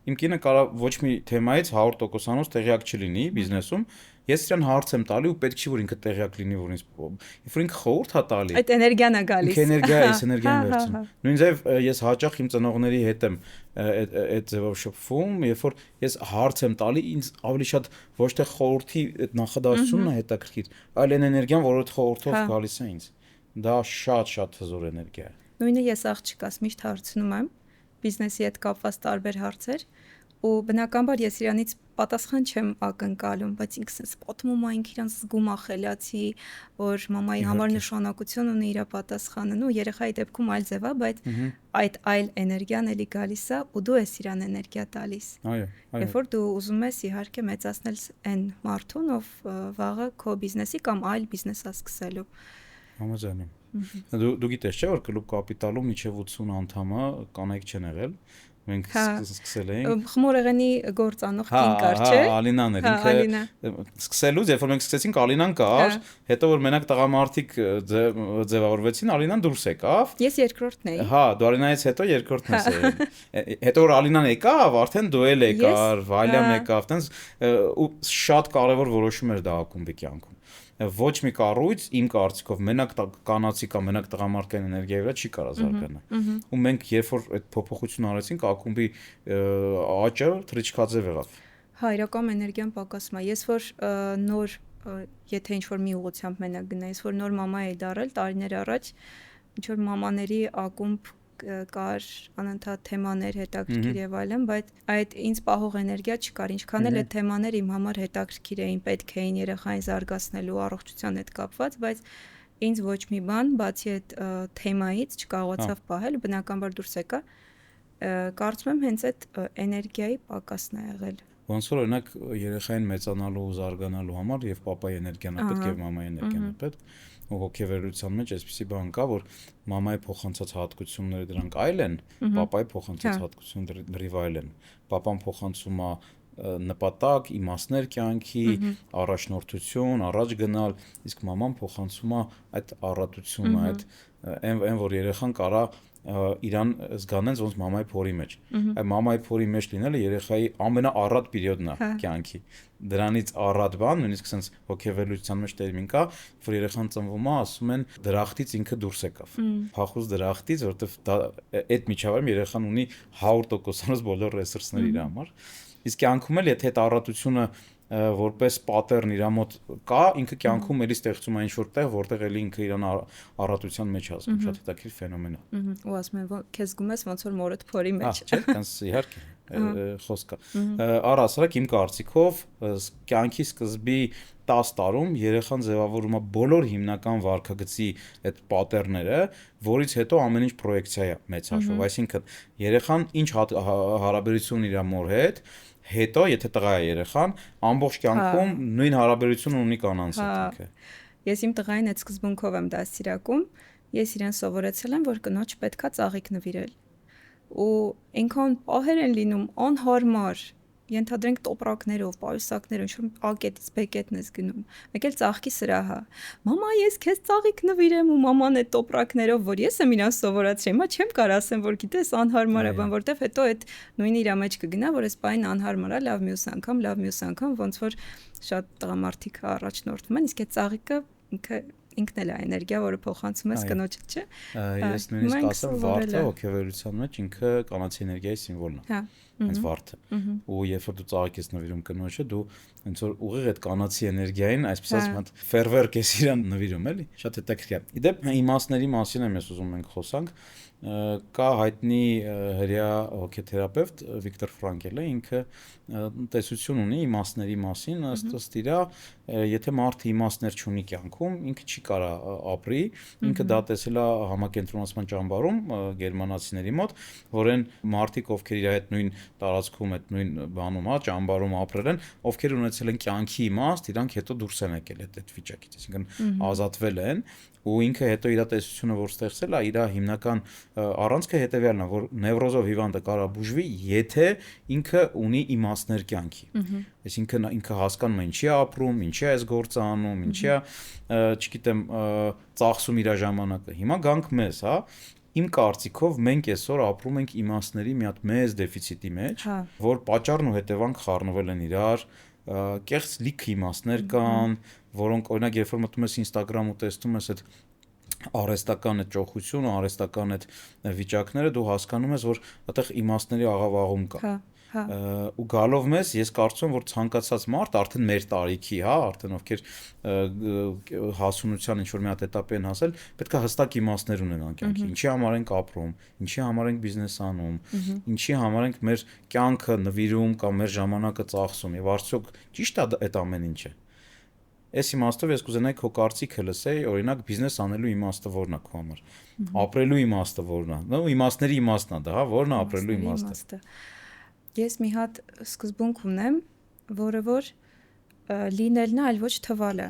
Speaker 1: իմ կինը կարա ոչ մի թեմայից 100%-անոց տեղյակ չլինի բիզնեսում, ես իրան հարց եմ տալի ու պետք չի որ ինքը տեղյակ լինի, որ ինձ երբ որ ինքը խորհուրդ է տալի,
Speaker 2: այդ էներգիան է գալիս։
Speaker 1: Ինքը էներգիա է, էներգիան վերցնում։ Նույն ձև ես հաճախ իմ ծնողների հետ եմ այդ ձևով շփվում, երբ որ ես հարց եմ տալի, ինձ ավելի շատ ոչ թե խորհրդի այդ նախադասությունն է հետաքրքիր, այլ այն էներգիան, որ այդ խորհրդով գալիս է ինձ։ Դա շատ հզոր էներգիա է։
Speaker 2: Նույնը ես աղջիկաս միշտ հարցնում եմ բիզնեսի հետ կապված տարբեր հարցեր ու բնականաբար ես իրանից պատասխան չեմ ակնկալում, բայց ինքս էս պատմում է, ինքը իրան զգում է խելացի, որ մամայի համար նշանակություն ունի իր պատասխանն ու երեխայի դեպքում այլ ձև է, բայց այդ այլ էներգիան էլի գալիս է ու դու ես իրան էներգիա տալիս։
Speaker 1: Այո,
Speaker 2: Երբ որ դու ուզում ես իհարկե մեծացնել այն մարդուն, ով վաղը քո բիզնեսի կամ այլ բիզնես է սկսելու։
Speaker 1: Համաձայն եմ։ Դու գիտես չէ՞ որ Club Capital-ում մինչև 80 անդամը կանայք չեն եղել։ Մենք սկսել էինք
Speaker 2: Խմորեղենի գործանող կին կար, չէ՞։
Speaker 1: Ալինան էր, ինքը սկսելուց, երբ որ մենք սկսեցինք, Ալինան կար, հետո որ մենակ տղամարդիկ ձևավորվեցին, Ալինան դուրս եկավ։
Speaker 2: Ես երկրորդն էի։
Speaker 1: Հա, դու Ալինայից հետո երկրորդն ես եղել։ Հետո որ Ալինան եկավ, արդեն դու էլ եկար, Վալյան եկավ, տենց ու շատ կարևոր որոշում էր դա ակումբի կյանքում։ Ոչ մի կառույց իմ կարծիքով մենակ կանացի կամ մենակ տղամարդկային էներգիայի վրա չի կարող զարգանալ։ Ու մենք երբ որ այդ փոփոխությունը արեցինք, ակումբի աճը թռիչքաձև եղավ։
Speaker 2: Հա, իրական էներգիան պակասում է։ Ես որ նոր, եթե ինչ որ մի ուղղությամբ մենակ գնայիս, որ նոր մամա էի դառել տարիներ առաջ, ինչ որ մամաների ակումբ կար, անընդհատ թեմաներ հետաքրքիր եւ այլն, բայց այդ ինձ պահող էներգիա չկար, ինչքան էլ այդ թեմաներ իմ համար հետաքրքիր էին, պետք էին երեխային զարգացնելու առողջության հետ կապված, բայց ինձ ոչ մի բան, բացի այդ թեմայից չկարողացավ պահել, բնականաբար դուրս եկա։ Կարծում եմ հենց այդ էներգիայի պակասն է եղել։
Speaker 1: Ոնց որ օրինակ երեխային մեծանալու ու զարգանալու համար եւ պապայի էներգիան է պետք եւ մամայի էներգիան է պետք, ու հոգեվերության մեջ այսպիսի բան կա, որ մամայի փոխանցած հատկությունները դրանք այլ են, պապայի փոխանցած հատկությունները դրիվ այլ են։ Պապան փոխանցում է նպատակ, իմաստներ կյանքի, առաջնորդություն, առաջ գնալ, իսկ մաման փոխանցում է այդ առատությունը, այդ այն որ երեխան կարա իրան զգանենց ոնց մամայի փորի մեջ։ Այդ մամայի փորի մեջ լինելը երեխայի ամենաառատ պերիոդն է կյանքի։ Դրանից առատ բան, նույնիսկ sense հոգեվերլուծության մեջ տերմին կա, որ երեխան ծնվում է, ասում են դրախտից ինքը դուրս եկավ։ Փախուս դրախտից, որովհետև դա այդ միջավայրում երեխան ունի 100%-անոց բոլոր ռեսուրսները իր համար։ Իսկ կյանքում էլ եթե այդ առատությունը որպես pattern իր մոտ կա, ինքը կյանքում էլի ստեղծում է ինչ-որ տեղ, որտեղ էլի ինքը իրան առատության մեջ ազգում, շատ հետաքրքիր ֆենոմեն է։
Speaker 2: Ու ասում են, քեզ զգում ես ոնց որ մորդ փորի մեջ։
Speaker 1: Չէ, տենց իհարկե խոսքը։ Առասարակ իմ կարծիքով կյանքի սկզբի 10 տարում երեխան ձևավորում է բոլոր հիմնական վարքագծի այդ pattern-ները, որից հետո ամեն ինչ պրոյեկցիա է մեծ հաշվով, այսինքն երեխան ինչ հարաբերություն իր մոր հետ, հետո եթե տղա է երեխան, ամբողջ կյանքում նույն հարաբերությունը ունի կանանց հետ ինքը։
Speaker 2: Ես իմ տղային այդ սկզբունքով եմ դաստիարակում, ես իրեն սովորեցել եմ, որ կնոջ պետքա ծաղիկ նվիրել։ Ու այնքան պահեր են լինում անհարմար, ենթադրենք տոպրակներով, պայուսակներով, ինչ-որ ակետից բեկետն ես գնում։ Մեկ էլ ծաղկի սրահը։ Մամա, ես քեզ ծաղիկ նվիրեմ ու մաման այդ տոպրակներով, որ ես եմ իրան սովորացրել, հիմա չեմ կարող ասեմ, որ գիտես անհարմար է, բան, որտեվ հետո այդ նույնը իր մեջ կգնա, որ այս բանը անհարմար է, լավ մյուս անգամ, ոնց որ շատ տղամարդիկ առաջնորդվում են, իսկ այդ ծաղիկը ինքն էլ է էներգիա, որը փոխանցում ես կնոջդ, չէ։
Speaker 1: Ես նույնիսկ ասեմ, վարդը հոգեվերության մեջ ինքը կանացի էներգիայի սիմվոլն է։
Speaker 2: Հա։
Speaker 1: հենց վարդը։ Ու երբ որ դու ծաղիկ ես նվիրում կնոջը, դու հենց որ ուղիղ այդ կանացի էներգիային, այսպես ասած, մատ ֆերվերկ ես իրան նվիրում, էլի։ Շատ հետաքրքիր է։ Իդեպ իմաստների մասին եմ ես ուզում մենք խոսանք։ Կա հայտնի հրեա հոգեթերապևտ Վիկտոր Ֆրանկելը, ինքը տեսություն ունի իմաստների մասին, ըստ իրա, եթե մարդը իմաստներ չունի կյանքում, ինքը չի կարա ապրի, ինքը դա տեսել է համակենտրոնացման ճամբարում գերմանացիների մոտ, որ այն մարդիկ, ովքեր իր հետ նույն տարածքում, այդ նույն բանում, ճամբարում ապրել են, ովքեր ունեցել են կյանքի իմաստ, իրանք հետո դուրս են եկել այդ վիճակից, այսինքն ազատվել են, ու ինքը հետո իր տեսությունը որ ստեղծել է, իր հիմնական առանցքը հետևյալն է, որ նևրոզով հիվանդը կարա բուժվի, եթե ինքը ունի իմաստներ կյանքի։ Այսինքն ինքը հասկանում է ինչի է ապրում, ինչի է այս գործը անում, ինչի է, չգիտեմ, ծախսում իր ժամանակը։ Հիմա գանք մեզ, հա, իմ կարծիքով մենք այսօր ապրում ենք իմաստների մի հատ մեծ դեֆիցիտի մեջ, որ պատճառն ու հետևանք խառնվել են իրար, կեղծ լիք իմաստներ կան, որոնք օրինակ երբ որ մտնում ես Instagram ու տեսնում ես այդ արհեստական այդ ճոխությունը, արհեստական այդ վիճակները, դու հասկանում ես, որ այդտեղ իմաստների աղավաղում կա։ Ու գալով մեզ, ես կարծում եմ, որ ցանկացած մարդ արդեն մեր տարիքի, հա, արդեն ովքեր հասունության ինչ-որ մի հատ էտապի են հասել, պետք է հստակ իմաստներ ունենան կյանքի։ Ինչի համար ենք ապրում, ինչի համար ենք բիզնես անում, ինչի համար ենք մեր կյանքը նվիրում կամ մեր ժամանակը ծախսում, եւ արդյոք ճիշտ է այդ ամեն ինչը։ Այս իմաստով ես կուզենայի քո կարծիքը լսեի, օրինակ բիզնես անելու իմաստը ո՞րն է քո համար։ Ապրելու իմաստը ո՞րն է։ Նո իմաստների իմաստն է դա, հա, ո՞րն է ապրելու իմաստը։
Speaker 2: Ես մի հատ սկզբունք ունեմ, որը որ լինելն է, այլ ոչ թվալը։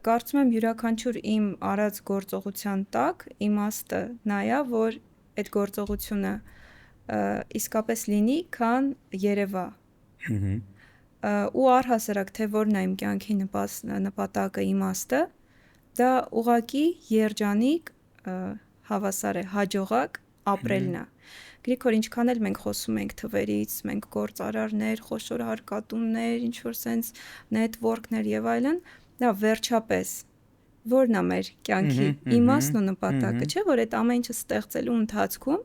Speaker 2: Կարծում եմ յուրաքանչյուր իմ արած գործողության տակ իմաստը նա է, որ այդ գործողությունը իսկապես լինի, քան երևա։ Ու առհասարակ թե որն է իմ կյանքի նպատակը, իմաստը, դա ուղղակի երջանիկ, հավասար է, հաջողակ ապրելն է։ Գրիգոր, ինչքան էլ մենք խոսում ենք թվերից, մենք գործարարներ, խոշոր հարկատումներ, ինչ որ sense network-ներ եւ այլն, դա վերջապես որն է մեր կյանքի իմաստն ու նպատակը, չէ՞ որ այդ ամեն ինչը ստեղծելու ընթացքում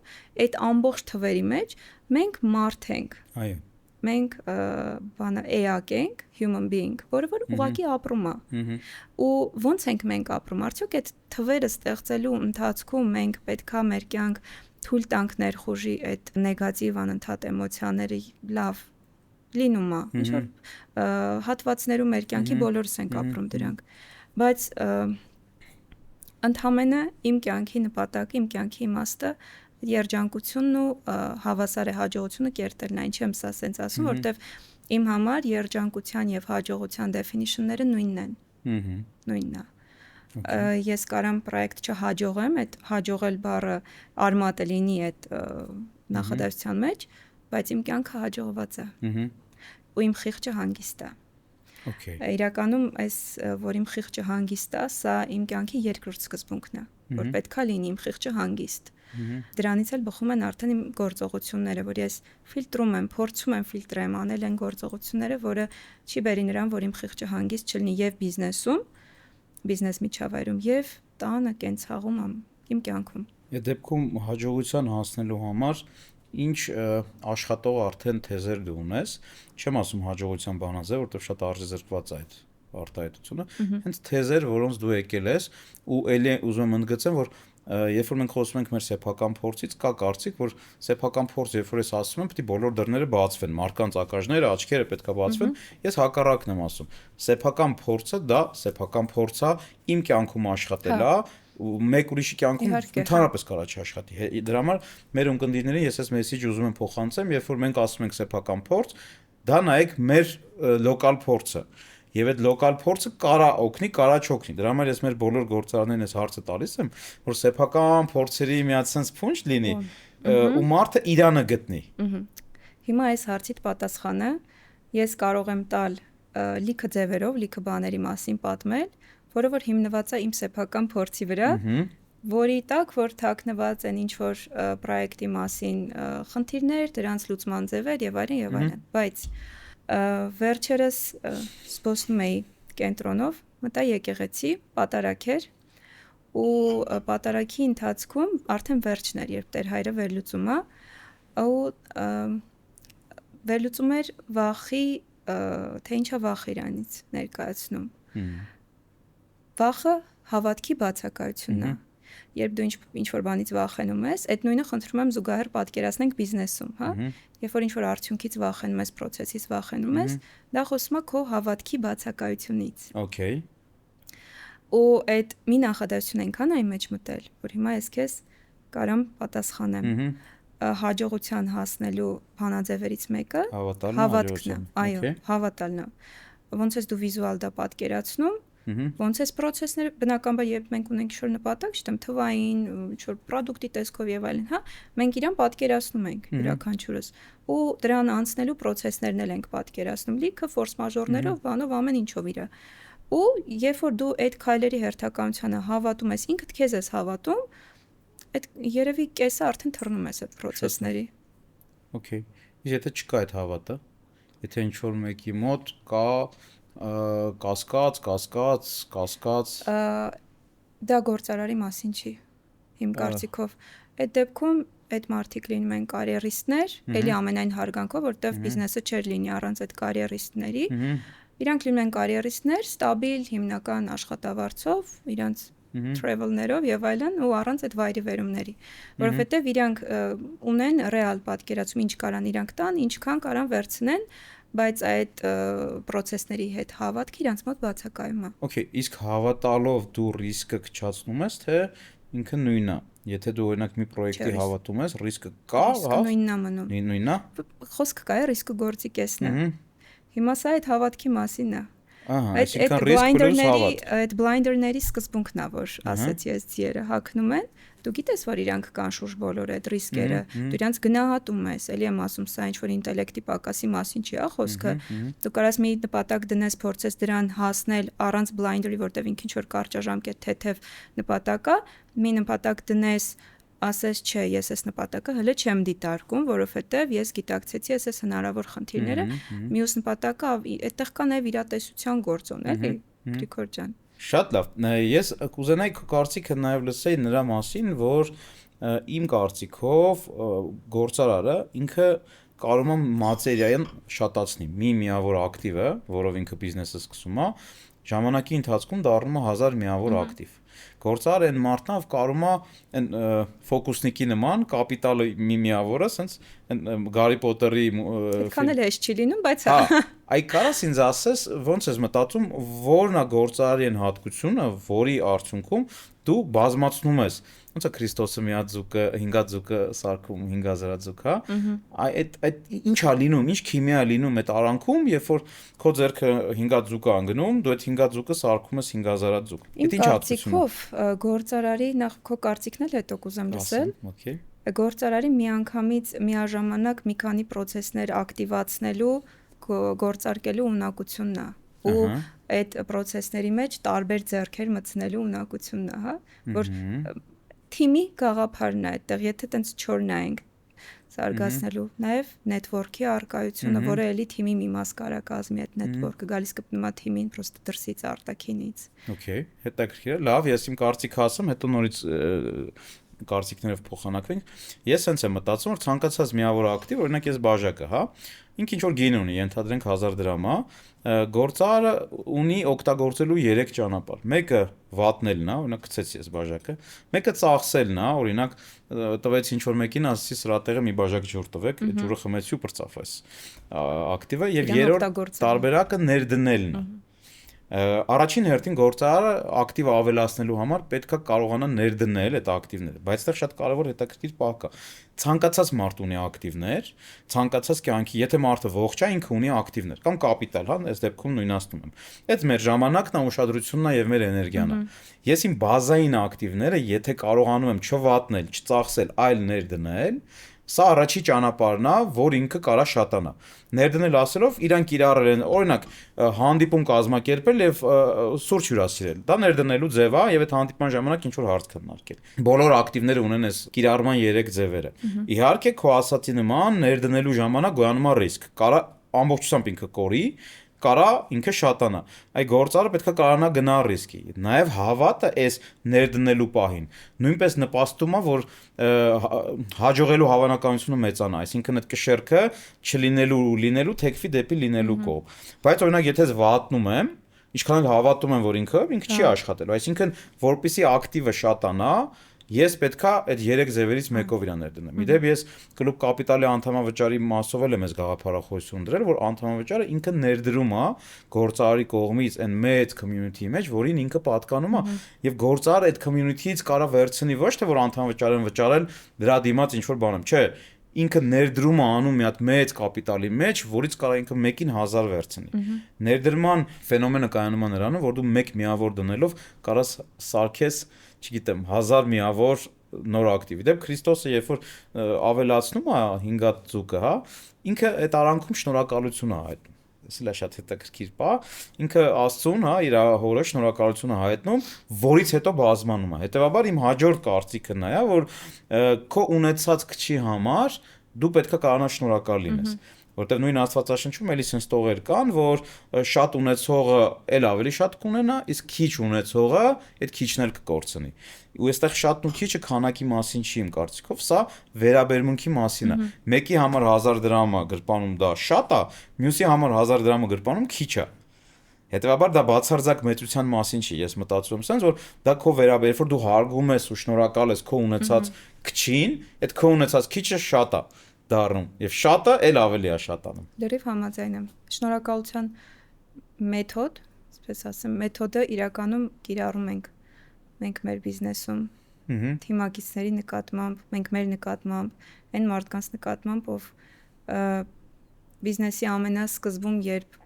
Speaker 2: այդ ամբողջ թվերի մեջ մենք մարդ ենք։
Speaker 1: Այո։
Speaker 2: Մենք էակ ենք, human being, որը որ ուղղակի ապրում է։ Ու ո՞նց ենք մենք ապրում։ Արդյոք այդ թվերը ստեղծելու ընթացքում մենք պետքա մեր կյանք թույլ տանք ներխուժի այդ նեգատիվ անընդհատ էմոցիաները, լավ լինում է, ինչ որ հատվածներում մեր կյանքի բոլորս ենք ապրում դրանք, բայց ընդհանրապես իմ կյանքի նպատակը, իմ կյանքի իմաստը երջանկությունն ու հավասար է հաջողությունը կերտելն է, ինչի եմ սա սենց ասում, որովհետև իմ համար երջանկության եւ հաջողության definition-ները նույնն են։ Նույնն է։ Ես կարամ պրոյեկտ չհաջողեմ, այդ հաջողել բառը արմատը լինի այդ նախադասության մեջ, բայց իմ կյանքը հաջողված է։ Ու իմ խիղճը հանգիստ է։ Իրականում այս որ իմ խիղճը հանգիստ է, սա իմ կյանքի երկրորդ սկզբունքն է, որ պետքա լինի իմ խիղճը հանգիստ։ Դրանից էլ բխում են արդեն իմ գործողությունները, որ ես ֆիլտրում եմ, փորձում եմ ֆիլտրեմ անել այն գործողությունները, որը չի բերի նրան, որ իմ խիղճը հանգիստ չլինի եւ բիզնեսում, բիզնես միջավայրում եւ տանը կենցաղում իմ կյանքում։
Speaker 1: Այդ դեպքում հաջողության հասնելու համար ինչ աշխատող արդեն թեզեր դու ունես, չեմ ասում հաջողության բանաձև, որովհետև շատ արժեզրկված է այդ արտահայտությունը, հենց թեզեր, որոնց դու եկել ես, ու ելի ուզում եմ ընդգծեմ, որ երբ որ մենք խոսում ենք մեր սեփական փորձից, կա կարծիք, որ սեփական փորձ, երբ որ ես ասում եմ, պետք է բոլոր դռները բացվեն, մարդկանց ակաժները, աչքերը պետք է բացվեն, ես հակառակն եմ ասում։ Սեփական փորձը դա սեփական փորձ է, իմ կյանքում աշխատել է, ու մեկ ուրիշի կյանքում ընդհանրապես կարա չաշխատի։ Դրա համար մեր ունկնդիրներին ես այս մեսեջը ուզում եմ փոխանցեմ, երբ որ մենք ասում ենք սեփական փորձ, դա նայեք մեր լոկալ փորձը։ Եվ այդ լոկալ փորձը կարա օգնի, կարա չօգնի։ Դրա համար ես մեր բոլոր գործարարներին այս հարցը տալիս եմ, որ սեփական փորձերի մի հատ sense փունջ լինի, ու մարդը իրանը գտնի։
Speaker 2: Հիմա այս հարցիդ պատասխանը ես կարող եմ տալ լիքը ձևերով, լիքը բաների մասին պատմել, որը որ հիմնված է իմ սեփական փորձի վրա, որի տակ որ թաքնված են ինչ որ պրոյեկտի մասին խնդիրներ, դրանց լուծման ձևեր եւ այլն եւ այլն, բայց վերջերս զբոսնում էի կենտրոնով, մտա եկեղեցի, պատարագ էր ու պատարագի ընթացքում արդեն վերջն էր, երբ Տեր հայրը վերլուծում է, ու վերլուծում էր վախի, թե ինչա վախը իրանից ներկայացնում։ Վախը հավատքի բացակայությունն է։ Երբ դու ինչ-որ բանից վախենում ես, այդ նույնը խնդրում եմ զուգահեռ պատկերացնենք բիզնեսում, հա։ Երբ որ ինչ-որ արդյունքից վախենում ես, process-ից վախենում ես, դա խոսում է քո հավատքի բացակայությունից։
Speaker 1: Okay։
Speaker 2: Ու այդ մի նախադասություն այնքան այն մեջ մտել, որ հիմա ես քեզ կարամ պատասխանեմ։ Հաջողության հասնելու բանաձևերից մեկը հավատքն է։ Այո, հավատալն է։ Ոնց ես դու վիզուալ դա պատկերացնում, ոնց էս process-ները բնականաբար երբ մենք ունենք ինչ-որ նպատակ, չգիտեմ, թվային, ինչ-որ product-ի տեսքով եւ այլն, հա, մենք իրան պատկերացնում ենք յուրաքանչյուրս։ Ու դրան անցնելու process-ներն էլ ենք պատկերացնում, լիքը force majeure-ներով, բանով ամեն ինչով իրա։ Ու երբ որ դու այդ քայլերի հերթականությանը հավատում ես, ինքդ քեզ ես հավատում, այդ երևի կեսը արդեն թռնում ես այդ process-ների։
Speaker 1: Okay։ Իսկ եթե չկա այդ հավատը, եթե ինչ-որ մեկի մոտ կա կասկած
Speaker 2: դա գործարարի մասին չի իմ կարծիքով այդ դեպքում այդ մարդիկ լինում են կարիերիստներ էլի ամենայն հարգանքով որտեվ բիզնեսը չէր լինի առանց այդ կարիերիստների իրանք լինում են կարիերիստներ ստաբիլ հիմնական աշխատավարձով իրանց travel-ներով եւ այլն ու առանց այդ վայրի վերումների որովհետեւ իրանք ունեն ռեալ պատկերացում ինչ կարան իրանք տան ինչքան կարան վերցնեն բայց այդ process-ների հետ հավատքը իրանց մոտ բացակայում է։
Speaker 1: Okay, իսկ հավատալով դու ռիսկը կչացնում ես, թե ինքը նույնն է։ Եթե դու օրինակ մի պրոյեկտի հավատում ես, ռիսկը կա,
Speaker 2: հա։ Նույնն է մնում։
Speaker 1: Նույնն է։
Speaker 2: Խոսքը կա է ռիսկը գործի կեսն է։ Հիմա սա այդ հավատքի մասին է։
Speaker 1: Ահա, այսինքն ռիսկ պլյուս հավատ։
Speaker 2: Այդ բլայնդերների սկզբունքն է, որ ասացի այս ձիերը հակնում են։ Դու գիտես, որ իրանք կան շուրջ բոլոր այդ ռիսկերը, դու իրանք գնահատում ես, էլի եմ ասում, սա ինչ-որ ինտելեկտի պակասի մասին չի, հա, խոսքը։ Դու կարաս մի նպատակ դնես, փորձես դրան հասնել առանց բլայնդերի, որտեվ ինքը ինչ-որ կարճաժամկետ թեթև նպատակ է, մի նպատակ դնես, ասես չէ, ես այս նպատակը հələ չեմ դիտարկում, որովհետև ես գիտակցեցի այս հնարավոր խնդիրները, մյուս նպատակը այդտեղ կա նաև իրատեսության գործոն, էլի, Գրիգոր ջան։
Speaker 1: Շատ լավ։ Ես կուզենայի քո կարծիքը նաև լսեի նրա մասին, որ իմ կարծիքով գործարարը ինքը կարող է մատերիան շատացնի։ Մի միավոր ակտիվը, որով ինքը բիզնեսը սկսում է, ժամանակի ընթացքում դառնում է 1000 միավոր ակտիվ։ Գործարարը այն մարդն է, կարող է այն ֆոկուսնիկի նման կապիտալը մի միավորը, ասենց Գարի Պոտերի
Speaker 2: այդքան էլ հեշտ չի լինում, բայց հա։
Speaker 1: Այ կարաս ինձ ասես, ոնց ես մտածում, որն է գործարարի այն հատկությունը, որի արդյունքում դու բազմացնում ես ոնց է Քրիստոսը մի հատ ձուկը 5 ձուկը սարքում 5000 ձուկ, հա։ Այդ ինչ է լինում, ինչ քիմիա է լինում այդ արանքում, երբ որ քո ձեռքը 5 ձուկ է անգնում, դու այդ 5 ձուկը սարքում ես 5000 ձուկ։
Speaker 2: Այդ ինչ հատկություն է։ Գործարարի նախ քո կարծիքն էլ հետո կուզեմ լսել։
Speaker 1: Okay։
Speaker 2: Գործարարի միանգամից միաժամանակ մի քանի process-ներ ակտիվացնելու գործարկելու ունակությունն է ու այդ process-ների մեջ տարբեր ձեռքեր մտցնելու ունակությունն է, հա, որ թիմի գաղափարն է այդտեղ, եթե տենց չոր նայենք զարգացնելու, նաև network-ի արկայությունը, որը էլի թիմի մի մաս կարա կազմի այդ network-ը, գալիս կպնում է թիմին պրոստը դրսից արտաքինից։
Speaker 1: Okay, հետաքրքիր է։ Լավ, ես իմ կարծիքը ասեմ, հետո նորից կարծիքներով փոխանակվենք։ Ես հենց եմ մտածում, որ ցանկացած միավոր ակտիվ, օրինակ ես բաժակը, հա, ինքը ինչ որ գին ունի, ենթադրենք 1000 դրամ, հա, գործարարը ունի օգտագործելու 3 ճանապարհ։ Մեկը վատնելն է, օրինակ գցեցի ես բաժակը, մեկը ծախսելն է, օրինակ տվեց ինչ որ մեկին, ասեցի սրա տեղը մի բաժակ ջուր տվեք, ջուրը խմեցի ու պրծաֆես ակտիվը եւ երրորդ տարբերակը ներդնելն է։ Առաջին հերթին գործարարը ակտիվը ավելացնելու համար պետք է կարողանա ներդնել այդ ակտիվները, բայց դա շատ կարևոր հետաքրքիր բան կա։ Ցանկացած մարդ ունի ակտիվներ, ցանկացած կյանքի, եթե մարդը ողջ է, ինքը ունի ակտիվներ կամ կապիտալ, հա, այս դեպքում նույնացնում եմ։ Այդ մեր ժամանակն է, ուշադրությունն է եւ մեր էներգիան է։ Ես իմ բազային ակտիվները, եթե կարողանում եմ չվատնել, չծախսել, այլ ներդնել, սա առաջի ճանապարհն է, որ ինքը կարա շատանա։ Ներդնել ասելով իրանք իրար են, օրինակ, հանդիպում կազմակերպել եւ սուրճ հյուրասիրել։ Դա ներդնելու ձև է եւ այդ հանդիպման ժամանակ ինչ որ հարց քննարկել։ Բոլոր ակտիվները ունեն այս կիրառման 3 ձևերը։ Իհարկե, քո ասացի նման ներդնելու ժամանակ գոյանում է ռիսկ։ Կարա ամբողջությամբ ինքը կորի, կարա ինքը շատանա։ Այ գործարը պետքա կարողանա գնալ ռիսկի։ Նաև հավատը այս ներդնելու պահին նույնպես նպաստում է, որ հաջողելու հավանականությունը մեծանա, այսինքն այդ կշեռքը չլինելու ու լինելու թեքվի դեպի լինելու կողմ։ Բայց օրինակ եթե վատնում եմ, ինչքան էլ հավատում եմ, որ ինքը չի աշխատելու, այսինքն որպեսի ակտիվը շատանա, ես պետքա այդ 3 ձևերից մեկով իրան ներդնեմ։ Իդեպ ես կլուբ կապիտալի անդամավճարի մասով եմ այս գաղափարախոսություն դրել, որ անդամավճարը ինքը ներդրում է գործարարի կողմից այն մեծ community-ի մեջ, որին ինքը պատկանում է, եւ գործարարը այդ community-ից կարա վերցնի ոչ թե որ անդամավճար են վճարել դրա դիմաց ինչ որ բան եմ, չէ, ինքը ներդրում է անում մի հատ մեծ կապիտալի մեջ, որից կարա ինքը 1-ին 1000 վերցնի։ Ներդրման ֆենոմենը կայանում է նրանում, որ դու 1 միավոր դնելով կարաս սարքես, չգիտեմ, 1000 միավոր նոր ակտիվ։ Դեպ Քրիստոսը երբ որ ավելացնում է 5 ծուկը, հա, ինքը այդ արանքում շնորհակալություն է հայտնում։ Սա շատ հետաքրքիր բա, ինքը Աստծուն, հա, իր հորը շնորհակալություն է հայտնում, որից հետո բազմանում է։ Հետևաբար իմ հաջորդ կարծիքը նա է, որ քո ունեցած քչի համար դու պետքա կարողանաս շնորհակալ լինես, որտեղ նույն Աստվածաշնչում էլի sense տողեր կան, որ շատ ունեցողը էլ ավելի շատ կունենա, իսկ քիչ ունեցողը այդ քիչն էլ կկորցնի։ Ու այստեղ շատն ու քիչը քանակի մասին չի իմ կարծիքով, սա վերաբերմունքի մասին է։ Մեկի համար 1000 դրամը գրպանում դա շատ է, մյուսի համար 1000 դրամը գրպանում քիչ է։ Հետևաբար դա բացարձակ մեծության մասին չի, ես մտածում եմ sense, որ դա քո վերաբերվում, որ դու հարգում ես ու շնորհակալ ես քո ունեցած քչին, այդ քո ունեցած քիչը շատ է դառնում եւ շատը էլ ավելի է շատանում։
Speaker 2: Լրիվ համաձայն եմ։ Շնորհակալության մեթոդ, այսպես ասեմ, մեթոդը իրականում կիրառում ենք մենք մեր բիզնեսում, թիմակիցների նկատմամբ, մենք մեր նկատմամբ, այն մարդկանց նկատմամբ, ով բիզնեսի ամենասկզբում, երբ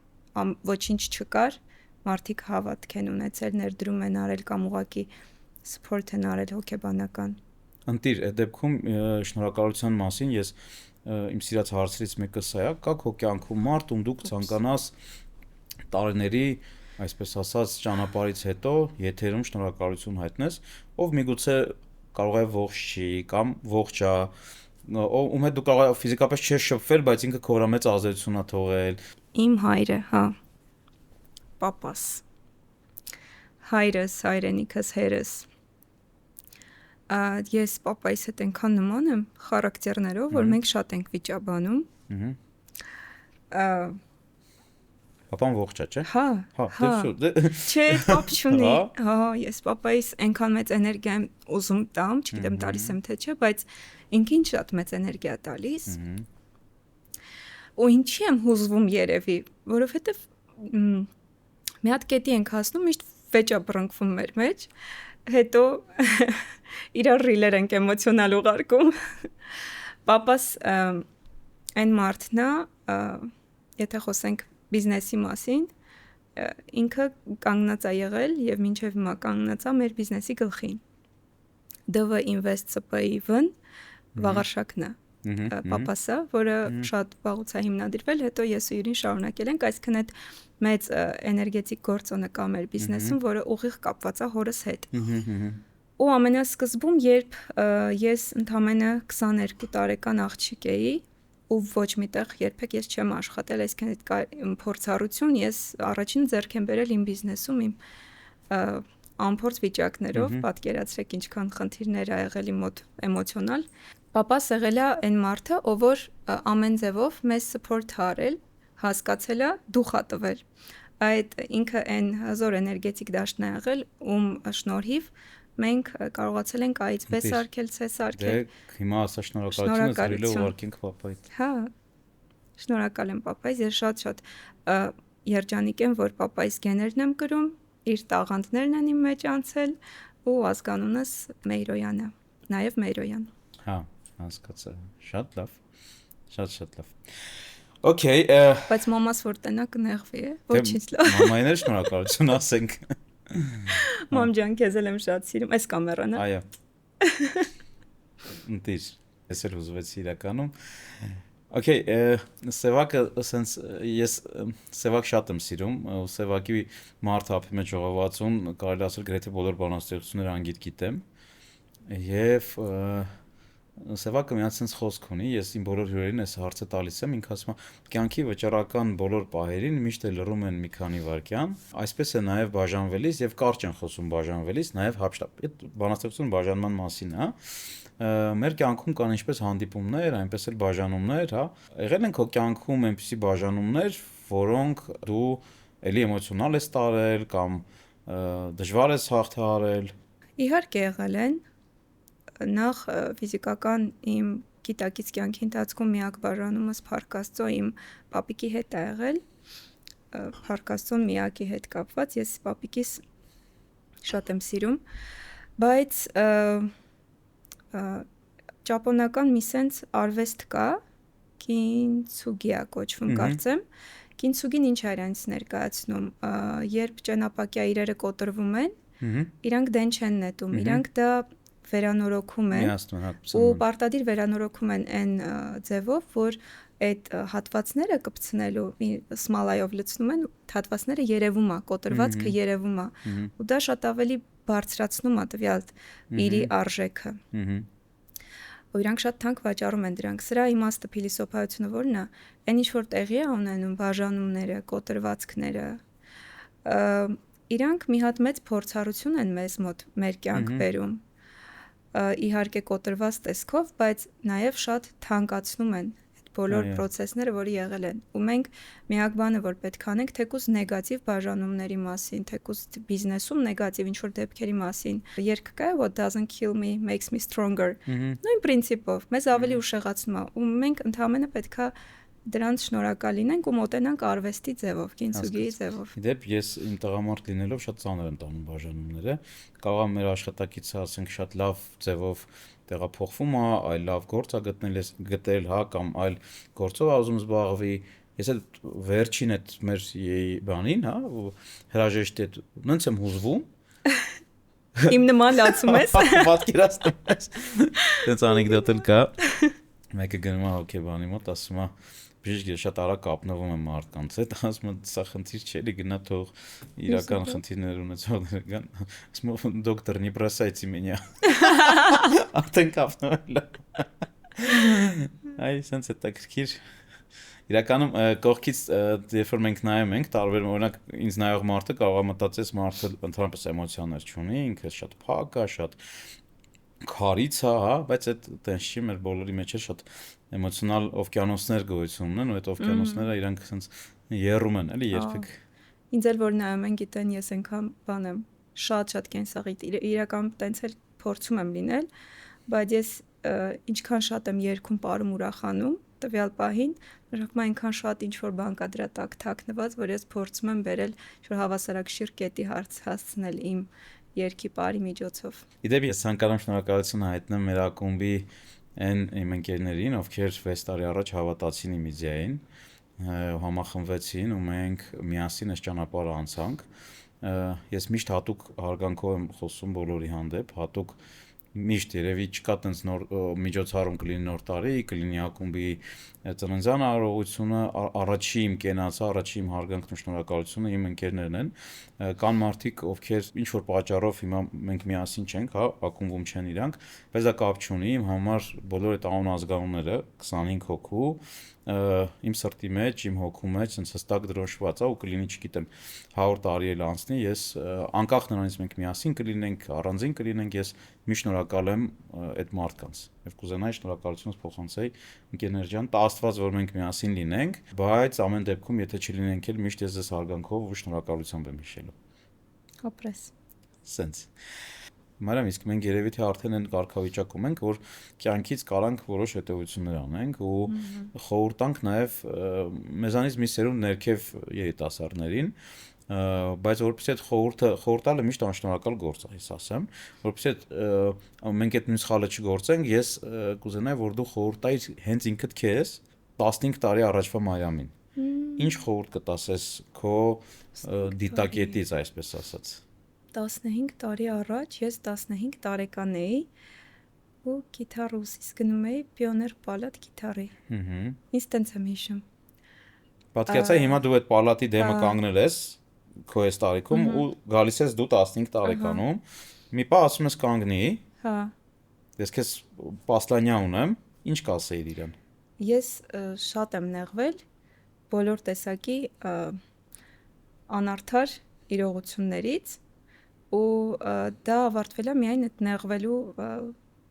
Speaker 2: ոչինչ չկար, մարդիկ հավատք են ունեցել, ներդրում են արել կամ ուղղակի support են արել հոգեբանական։
Speaker 1: Ընտիր, այդ դեպքում շնորհակալության մասին ես իմ սիրած հարցերից մեկը սա է, կա քո կյանքում մարդ, ում դուք ցանկանաս տարիների, այսպես ասած, ճանապարհից հետո եթերում շնորհակալություն հայտնես, ով միգուցե կարող է ողջ չի կամ ողջ է, ում հետ դու կարող ես ֆիզիկապես չես շփվել, բայց ինքը քո վրա մեծ ազդեցություն է թողել։
Speaker 2: Իմ հայրը, հա, պապաս, հայրս, հայրենիքս, հերս, ես պապայիս հետ այնքան նման եմ խարակտերներով, որ մենք շատ ենք վիճաբանում։
Speaker 1: Պապան ողջ է, չէ՞։
Speaker 2: Հա, չէ, պապ չունի։ Հա, ես պապայիս այնքան մեծ էներգիա եմ ուզում տամ, չգիտեմ տալիս եմ թե չէ, բայց ինքին շատ մեծ էներգիա տալիս։ Ու ինչի եմ հուզվում երևի, որովհետև մի հատ կետի ենք հասնում, միշտ վեճա բռնկվում մեր մեջ, հետո իրար ռիլեր ենք էմոցիոնալ ուղարկում։ Պապաս այն մարդն է, եթե խոսենք բիզնեսի մասին, ինքը կանգնած է եղել եւ մինչեւ հիմա կանգնած է մեր բիզնեսի գլխին։ DV Invest CPI-ն վաղարշակն է։ Պապասը, որը շատ վաղուց է հիմնադրվել, հետո ես ու Յուրին շարունակել ենք, այսինքն այդ մեծ էներգետիկ գործոնը կա մեր բիզնեսում, որը ուղիղ կապված է հորս հետ։ Ու ամենասկզբում, երբ ես ընդամենը 22 տարեկան աղջիկ էի, ու ոչ միտեղ երբեք ես չեմ աշխատել, այսինքն այդ փորձառություն ես առաջին ձեռք եմ բերել իմ բիզնեսում իմ անփորձ վիճակներով, պատկերացրեք ինչքան խնդիրներ ա եղել իմ մոտ էմոցիոնալ։ Պապաս եղել է այն մարդը, ով որ ամեն ձևով մեզ support արել, հասկացել է, դուխ ա տվել։ Այդ ինքը այն հզոր էներգետիկ դաշտն է եղել, ում շնորհիվ մենք կարողացել ենք այց պես արկել, ցես արկել։
Speaker 1: Դե հիմա ասա շնորհակալություն զրիլը ուղարկենք պապայից։
Speaker 2: Հա։ Շնորհակալ եմ պապայից, ես շատ երջանիկ եմ, որ պապայից գեներն եմ կրում, իր տաղանդներն են իմ մեջ անցել ու ազգանունս Մեյրոյանը, նաև Մեյրոյան։
Speaker 1: Հա, հասկացա։ Շատ լավ։ Շատ լավ։ Okay,
Speaker 2: բայց մամաս որ տնա կնեղվի է, ոչինչ լավ։
Speaker 1: Մամային էլ շնորհակալություն ասենք։
Speaker 2: Մամ ջան, քեզ էլ եմ շատ սիրում, այս կամերան է։
Speaker 1: Այո։ Ընտիր, ես էլ ուզվեցի իրականում։ Okay, Սևակը sense ես Սևակ շատ եմ սիրում, ու Սևակի մարդ հապի մեջ ժողովածուն կարելի ասել գրեթե բոլոր բանաստեղծությունները անգիտ գիտեմ։ Եվ Սևակը մի հատ sense խոսք ունի, ես իմ բոլոր հյուրերին այս հարցը տալիս եմ, ինքը ասում է, կյանքի վճռական բոլոր պահերին միշտ լռում են մի քանի վայրկյան, այսպես է նաև բաժանվելիս եւ կարճ են խոսում բաժանվելիս, նաև հապշտապ։ Այդ բանաստեղծություն բաժանման մասին է, մեր կյանքում կան ինչպես հանդիպումներ, այնպես էլ բաժանումներ, հա։ Եղել են քո կյանքում այնպիսի բաժանումներ, որոնք դու էլի էմոցիոնալ ես տարել կամ դժվար ես հաղթահարել։
Speaker 2: Իհարկե եղել են, նախ ֆիզիկական իմ գիտակից կյանքի ընթացքում միակ բաժանումս Փառք Աստծո իմ պապիկի հետ է եղել, Փառք Աստծոն միակի հետ կապված, ես պապիկիս շատ եմ սիրում, բայց ճապոնական մի սենց արվեստ կա, կինցուգի է կոչվում կարծեմ, կինցուգին ինչ է իրանից ներկայացնում, երբ ճենապակյա իրերը կոտրվում են, իրանք դեն չեն նետում, իրանք դա վերանորոգում են ու պարտադիր վերանորոգում են այն ձևով, որ այդ հատվածները կպցնելու սմալայով լցնում են, հատվածները երևում է, կոտրվածքը երևում է ու դա շատ ավելի բարձրացնում է տվյալ իրի արժեքը։ Ու իրանք շատ թանկ վաճառում են դրանք։ Սրա իմաստը փիլիսոփայությունը որն է, այն ինչ որ տեղի է ունենում բաժանումները, կոտրվածքները, իրանք մի հատ մեծ փորձառություն են մեզ մոտ մեր կյանք բերում։ Իհարկե կոտրված տեսքով, բայց նաև շատ թանկացնում են այդ բոլոր process-ները, որը եղել են։ Ու մենք միակ բանը, որ պետք անենք, թեկուզ նեգատիվ բաժանումների մասին, թեկուզ բիզնեսում նեգատիվ ինչ-որ դեպքերի մասին։ Երգ կա, what doesn't kill me makes me stronger։ Նույն պրինցիպով, մեզ ավելի ուշեղացնում է, ու մենք ընդհանրապես պետքա դրանց շնորհակալ լինենք ու մոտենանք արվեստի ձևով, կինցուգիի ձևով։
Speaker 1: Իդեպ ես իմ տղամարդ լինելով շատ ծանր եմ տանում բաժանումները։ Կարող է մեր աշխատակիցը ասենք շատ լավ ձևով տեղափոխվում է, այլ լավ գործ է գտնել, հա, կամ այլ գործով է ուզում զբաղվի։ Ես էլ վերջին այդ մեր բանին, հա, հրաժեշտի հետ նենց եմ հուզվում։
Speaker 2: Իմ նման լացում ես։
Speaker 1: Պատկերացնում ես։ Դենց անեկդոտ էլ կա։ Մեկը գնում է հոկեբանի մոտ, ասում է բժիշկ շատ արագ կապնվում եմ մարդկանց հետ, ասում եմ սա խնդիր չէ, էլի գնա թող իրական խնդիրներ ունեցողները գան, ասում եմ դոկտոր не бросайте меня։ Արդեն կապնվել է։ Այ սենց է տակրքիր։ Իրականում կողքից երբ որ մենք նայում ենք, տարբեր օրինակ ինձ նայող մարդը կարող է մտածել մարդը ընդհանրապես էմոցիաներ չունի, ինքը շատ փակ է, շատ քարից է, հա, բայց այդ տենց չի, մեր բոլորի մեջ է շատ էմոցիոնալ օվկիանոսներ գոյություն ունեն ու այդ օվկիանոսները իրանք ասենց երում են, էլի երբեք։
Speaker 2: Ինձ էլ որ նայում են գիտեն, ես այնքան բան եմ, շատ կենսաղիտ, իրական տենց էլ փորձում եմ լինել, բայց ես ինչքան շատ եմ երգում, պարում, ուրախանում, տվյալ պահին, նշանակում այնքան շատ ինչ որ բան կա դրա տակ թաքնված, որ ես փորձում եմ բերել ինչ-որ հավասարակշիռ կետի հասցնել իմ երգի պարի միջոցով։
Speaker 1: Իդեպ ես ցանկանում շնորհակալություն հայտնեմ մեր ակումբի այն իմ ընկերներին, ովքեր 6 տարի առաջ հավատացին իմ իդեային, համախմբվեցին ու մենք միասին այս ճանապարհը անցանք։ Ես միշտ հատուկ հարգանքով եմ խոսում բոլորի հանդեպ, հատուկ միշտ երևի չկա տենց նոր միջոցառում կլինի նոր տարի, կլինի ակումբի ծննդյան արարողությունը, առաջի իմ կենացը, առաջի իմ հարգանքն ու շնորհակալությունը իմ ընկերներն են։ Կան մարդիկ, ովքեր ինչ որ պատճառով հիմա մենք միասին չենք, հա, ակումբում չեն իրանք, բայց դա կապ չունի, իմ համար բոլոր այդ անուն ազգանունները 25 հոգու իմ սրտի մեջ, իմ հոգու մեջ sense հստակ դրոշված է ու կլինի, չգիտեմ, 100 տարի էլ անցնի, ես անկախ նրանից մենք միասին կլինենք, առանձին կլինենք, ես մի շնորհակալ եմ այդ մարդկանց։ Եվ կուզենայի շնորհակալությունս փոխանցեի ընկերներ ջան, տա Աստված, որ մենք միասին լինենք, բայց ամեն դեպքում եթե չլինենք էլ միշտ ես ձեզ հարգանքով ու շնորհակալությամբ եմ հիշելու։
Speaker 2: Ապրես։
Speaker 1: Սենց։ Մարիամ, իսկ մենք երևի թե արդեն այն կարգավիճակում ենք, որ կյանքից կարանք որոշ հետևություններ անենք ու խորհուրդանք նաև մեզանից մի սերունդ ներքև երիտասարդներին, բայց որպեսզի այդ խորհուրդալը միշտ անշնորհակալ գործ է, ես ասեմ, որպեսզի մենք այդ նույն սխալը չգործենք, ես կուզենայի, որ դու խորհուրդ տայիր հենց ինքդ քեզ 15 տարի առաջվա Մարիամին։ Ինչ խորհուրդ կտասես քո դիտակետից, այսպես ասած։
Speaker 2: 15 տարի առաջ ես 15 տարեկան էի ու գիտար ուսիս գնում էի պիոներ պալատ գիտարի։ Ինձ տենց եմ հիշում։
Speaker 1: Պատկերացրի հիմա դու այդ պալատի դեմը կանգնել ես քո այս տարիքում ու գալիս ես դու 15 տարեկանում, մի պահ ասում ես կանգնի։
Speaker 2: Հա։
Speaker 1: Ես քեզ Պասլանյա ունեմ, ինչ կասեիր իրան։
Speaker 2: Ես շատ եմ նեղվել բոլոր տեսակի անարդար իրողություններից ու դա ավարտվել է միայն այդ նեղվելու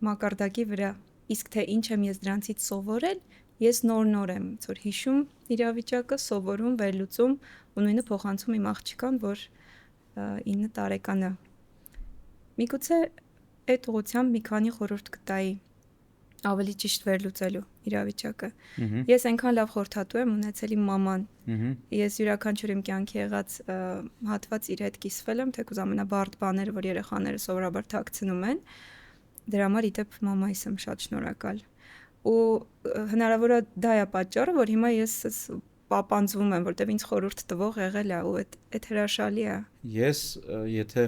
Speaker 2: մակարդակի վրա։ Իսկ թե ինչ եմ ես դրանցից սովորել, ես նոր եմ ծոր հիշում իրավիճակը, սովորում, վերլուծում ու նույնը փոխանցում իմ աղջկան, որ 9 տարեկան է։ Միգուցե այդ ուղղությամբ մի քանի խորհուրդ կտայի ավելի ճիշտ վերլուծելու իրավիճակը։ Ես այնքան լավ խորհրդատու եմ ունեցել իմ մաման։ Ես յուրաքանչյուր իմ կյանքի եղած հատված իր հետ կիսվել եմ, թեկուզ ամենաբարդ բաները, որ երեխաները սովորաբար թաքցնում են, դրա համար իդեպ մամայիս եմ շատ շնորհակալ։ Ու հնարավոր է դա է պատճառը, որ հիմա ես պապանձվում եմ, որտեվ ինձ խորհուրդ տվող եղել է ու այդ հրաշալի է։
Speaker 1: Ես եթե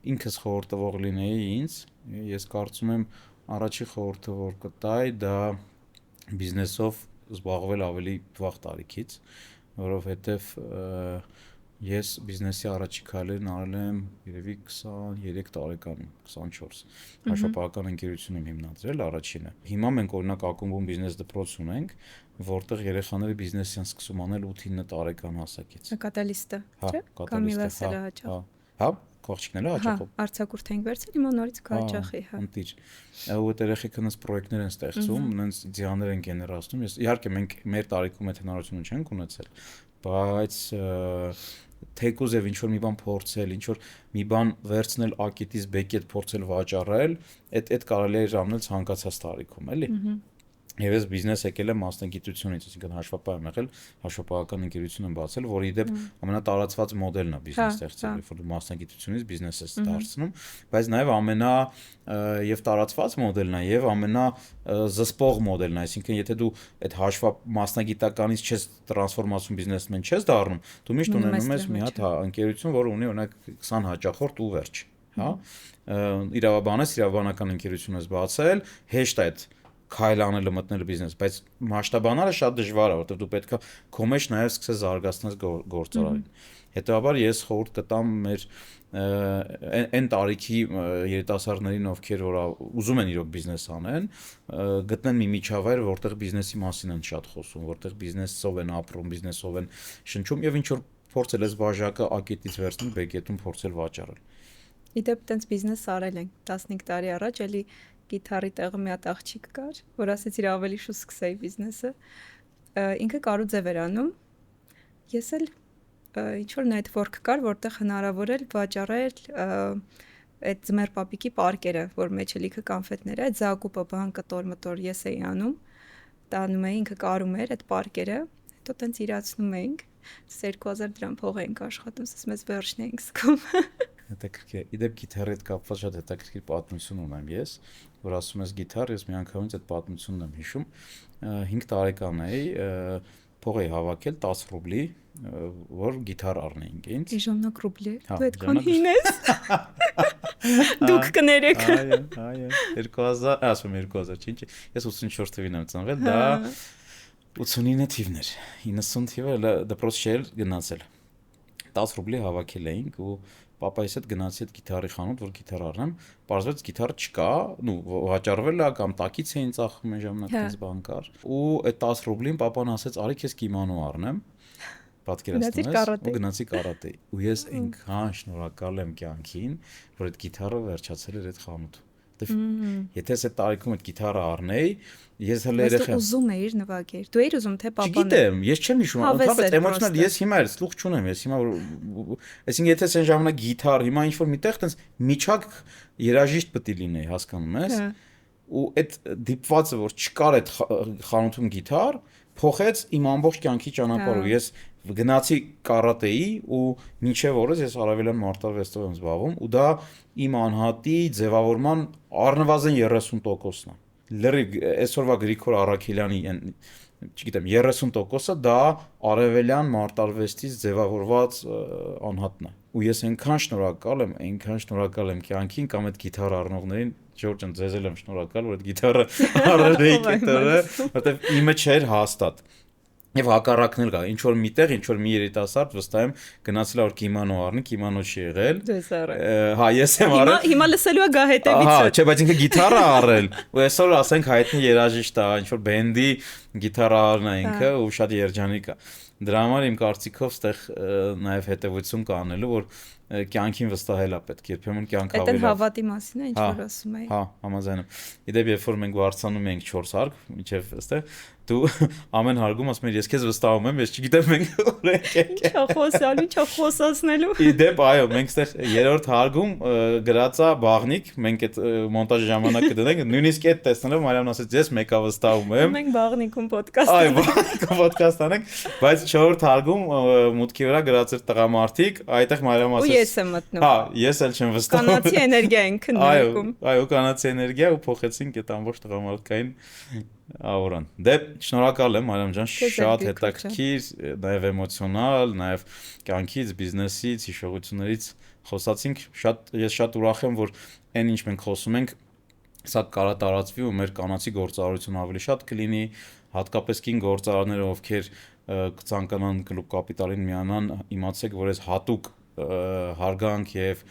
Speaker 1: ինքս խորհուրդ տվող լինեի ինձ, ես կարծում եմ առաջի խորհուրդը որ կտայի դա բիզնեսով զբաղվել ավելի վաղ տարիքից, որովհետև ես բիզնեսի առաջի քայլերն արել եմ երևի 23 տարեկանում, 24 հաշվապահական ընկերություն եմ հիմնադրել առաջինը։ Հիմա մենք օրինակ ակումբում բիզնես դպրոց ունենք, որտեղ երեխաները բիզնես են սկսում անել 8-9 տարեկան հասակից։
Speaker 2: Կատալիստը, չէ՞։
Speaker 1: Կատալիստը, հա, կողջիկները հաճախով։
Speaker 2: Արձակուրդ ենք վերցել, հիմա նորից կհաճախի, հա։
Speaker 1: Ընտիր։ Ու այդ երեխեքը նենց պրոյեկտներ են ստեղծում, նենց ձյաններ են գեներացնում։ Ես իհարկե մենք մեր տարիքում այդ հնարավորությունը չենք ունեցել, բայց թեկուզ եւ ինչ որ մի բան փորձել, ինչ որ մի բան վերցնել ակետից բեկետ փորձել վաճառել, այդ կարելի է ժամնել ցանկացած տարիքում, էլի։ Եվ ես բիզնես եկել եմ մասնագիտությունից, այսինքն հաշվապահ եմ եղել, հաշվապահական ընկերություն եմ բացել, որի դեպ ամենատարածված մոդելն է բիզնես ստեղծել, որ դու մասնագիտությունից բիզնես ես դարձնում, բայց նաև եւ տարածված մոդելն է եւ զսպող մոդելն է, այսինքն եթե դու այդ մասնագիտականից չես տրանսֆորմացիոն բիզնեսմեն չես դառնում, դու միշտ ունենում ես մի հատ ընկերություն, որը ունի օրինակ 20 հաճախորդ ու վերջ, հա, իրավաբանական ընկերություն ես բացել, հեշտ է այդ քայլ անելը մտնել բիզնես, բայց մասշտաբանալը շատ դժվար է, որովհետև դու պետք է քո մեջ նաև սկսես զարգացնել գործարարին։ Հետևաբար ես խորհուրդ կտամ մեր այն տարիքի երիտասարդներին, ովքեր որ ուզում են իրոք բիզնես անեն, գտնեն մի միջավայր, որտեղ բիզնեսի մասին են շատ խոսում, որտեղ բիզնեսով են ապրում, բիզնեսով են շնչում եւ ինչ որ փորձել ես բաժակը ակետից վերցնել, բեկետում փորձել վաճառել։
Speaker 2: Իդեպ տենց բիզնես արել ենք 15 տարի առաջ, էլի գիտարի տեղը մի հատ աղջիկ կար, որ ասեց իր ավելի շուտ սկսեի բիզնեսը։ Ինքը կարուձև էր անում։ Ես էլ ինչ որ նետվորք կար, որտեղ հնարավոր էր վաճառել այդ ձմեր պապիկի պարկերը, որ մեջը լիքը կանֆետներ է, այդ զակուպը բան կտոր մտոր ես էի անում, տանում էի, ինքը կարում էր այդ պարկերը, հետո տենց իրացնում էինք, 2000 դրամ փող էինք աշխատում, ասես մեզ վերջն էինք զգում։
Speaker 1: Հետաքրքիր, իդեպ գիտարի հետ կապված շատ հետաքրքիր պատմություն ունեմ ես, որ ասում ես գիտար, ես միանգամից այդ պատմությունն եմ հիշում, 5 տարեկան էի, փող էի հավաքել 10 ռուբլի, որ գիտար առնեինք ինձ։
Speaker 2: Ժամանակ ռուբլի, դու այդքան հին ես։ Դուք կներեք։
Speaker 1: Այո, 2000, ասում 2000, չէ՞, ես 84 թվին եմ ծնվել, դա 89 թիվն էր, 90 թիվը դպրոց չէր գնացել։ 10 ռուբլի հավաքել էինք ու Պապայիս հետ գնացի այդ գիտարի խանութ, որ գիտար առնեմ, պարզվեց գիտարը չկա, վաճառվել է կամ տակից էին ծախում այն ժամանակ այնպես բան կար։ Ու այդ 10 ռուբլին պապան ասեց՝ «Արի քեզ կիմանու առնեմ»։ Պատկերացնում ես, ու գնացի կարատե։ Ու ես այնքան շնորհակալ եմ կյանքին, որ այդ գիտարը վերջացել էր այդ խանութ։ Եթե ես այդ տարիքում այդ գիտարը առնեի, ես հələ երեխա եմ։
Speaker 2: Ուզում էիր նվագել։ Դու էիր ուզում թե պապան։
Speaker 1: Չգիտեմ, ես չեմ հիշում, ընդհանրապես էմոցիոնալ ես հիմա էլ սլուխ չունեմ, ես հիմա այսինքն եթե այն ժամանակ գիտար, հիմա ինչ որ միտեղ տենց միջակ երաժիշտ պետք է լինեի, հասկանում ես։ Ու այդ դիպվածը, որ չկար այդ խանութում գիտար, փոխեց իմ ամբողջ կյանքի ճանապարհը։ Ես գնացի կարատեի ու մինչև օրս ես արևելյան մարտարվեստով եմ զբաղվում ու դա իմ անհատի ձևավորման առնվազն 30%-ն է։ Լրիվ այսօրվա Գրիգոր Առաքելյանի, չգիտեմ, 30%-ը դա արևելյան մարտարվեստից ձևավորված անհատն է։ Ու ես այնքան շնորհակալ եմ կյանքին կամ այդ գիտար առնողներին, Ջորջան, ձեզ էլ եմ շնորհակալ, որ այդ գիտարը առել եք այդտեղը, որտեղ իմը չէր հաստատ։ Եվ հակառակն էլ կա, ինչ որ միտեղ, ինչ որ մի երիտասարդ վստահ եմ գնացել որ կիմանո առնի, կիմանո չի եղել։
Speaker 2: Դες արել։
Speaker 1: Հա, ես եմ արել։
Speaker 2: Հիմա լսելու է գա հետևից։
Speaker 1: Ահա, չէ, բայց ինքը գիտարա առել։ Ու այսօր ասենք հայտնի երաժիշտ է, ինչ որ բենդի գիտարա առնա ինքը ու շատ երջանիկ է։ Դրա համար իմ կարծիքով ստեղ նաև հետևություն կա անելու, որ կյանքին վստահել է պետք, երբեմն կյանքը
Speaker 2: Այդ
Speaker 1: ավելի լավ։
Speaker 2: հավատի մասին է ինչ որ ասում էի։
Speaker 1: Հա, համաձայն եմ։ Իդեպ երբ որ մենք վարձանում ենք 4 հարկ, միջև այստեղ դու ամեն հարգում ասում ես քեզ վստահում եմ, ես չգիտեմ մենք ուրենք ենք։
Speaker 2: Ինչա խոսալու, ինչա խոսացնելու։
Speaker 1: Իդեպ այո, մենք այստեղ երրորդ հարգում գրածա բաղնիկ, մենք այդ մոնտաժի ժամանակ կդնենք, նույնիսկ այդ տեսնելով Մարիամն ասեց, ես մեկա վստահում եմ։
Speaker 2: Մենք բաղնիկում ոդկաստ
Speaker 1: Այո, ոդկաստ անենք, բայց 4-րդ հարգում մուտքի վրա գրած էր տղամարդիկ, այդտեղ Մարիամն ասեց։
Speaker 2: Ու ես եմ մտնում։
Speaker 1: Հա, ես էլ չեմ վստահում։
Speaker 2: Կանացի էներգիա են քննարկում։
Speaker 1: Այո, կանացի էներգիա ու փոխեցինք այդ ամբողջ տղամարդկային աուրան։ Դե շնորհակալ եմ Մարիամ ջան, շատ հետաքրքիր, նաև էմոցիոնալ, նաև կյանքից, բիզնեսից, հիշողություններից խոսացինք, ես շատ ուրախ եմ, որ այն ինչ մենք խոսում ենք, սա կարա տարածվի ու մեր կանացի գործարարությունը ավելի շատ կլինի, հատկապես կին գործարարները, ովքեր կցանկանան կլուբ կապիտալին միանան, իմացեք, որ այս հատուկ հարգանք եւ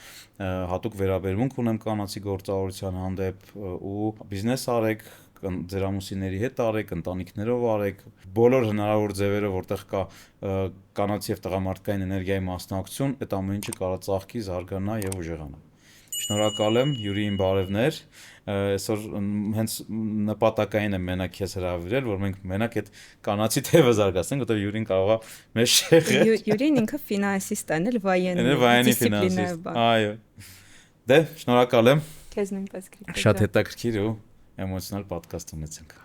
Speaker 1: հատուկ վերաբերմունք ունեմ կանացի գործարարության հանդեպ ու բիզնես արեք, ձեր ամուսինների հետ արեք, ընտանիքներով արեք, բոլոր հնարավոր ձևերով, որտեղ կա կանացի եւ տղամարդկային էներգիայի մասնակցություն, այդ ամեն ինչը կարա ծաղկի, զարգանա եւ ուժեղանա։ Շնորհակալ եմ, Յուրիին բարևներ։ Այսօր հենց նպատակային եմ մենակ քեզ հրավիրել, որ մենք մենակ այդ կանացի թևը զարգացնենք, որտեղ Յուրին կարող է մեր շեղել։
Speaker 2: Յուրին ինքը ֆինանսիստ է, էլ վայենի
Speaker 1: դիսցիպլինայով։ Այո։ Դե, շնորհակալ եմ։
Speaker 2: Քեզ նույնպես
Speaker 1: Շատ հետաքրքիր ու էմոցիոնալ պատկաստ ունեցանք։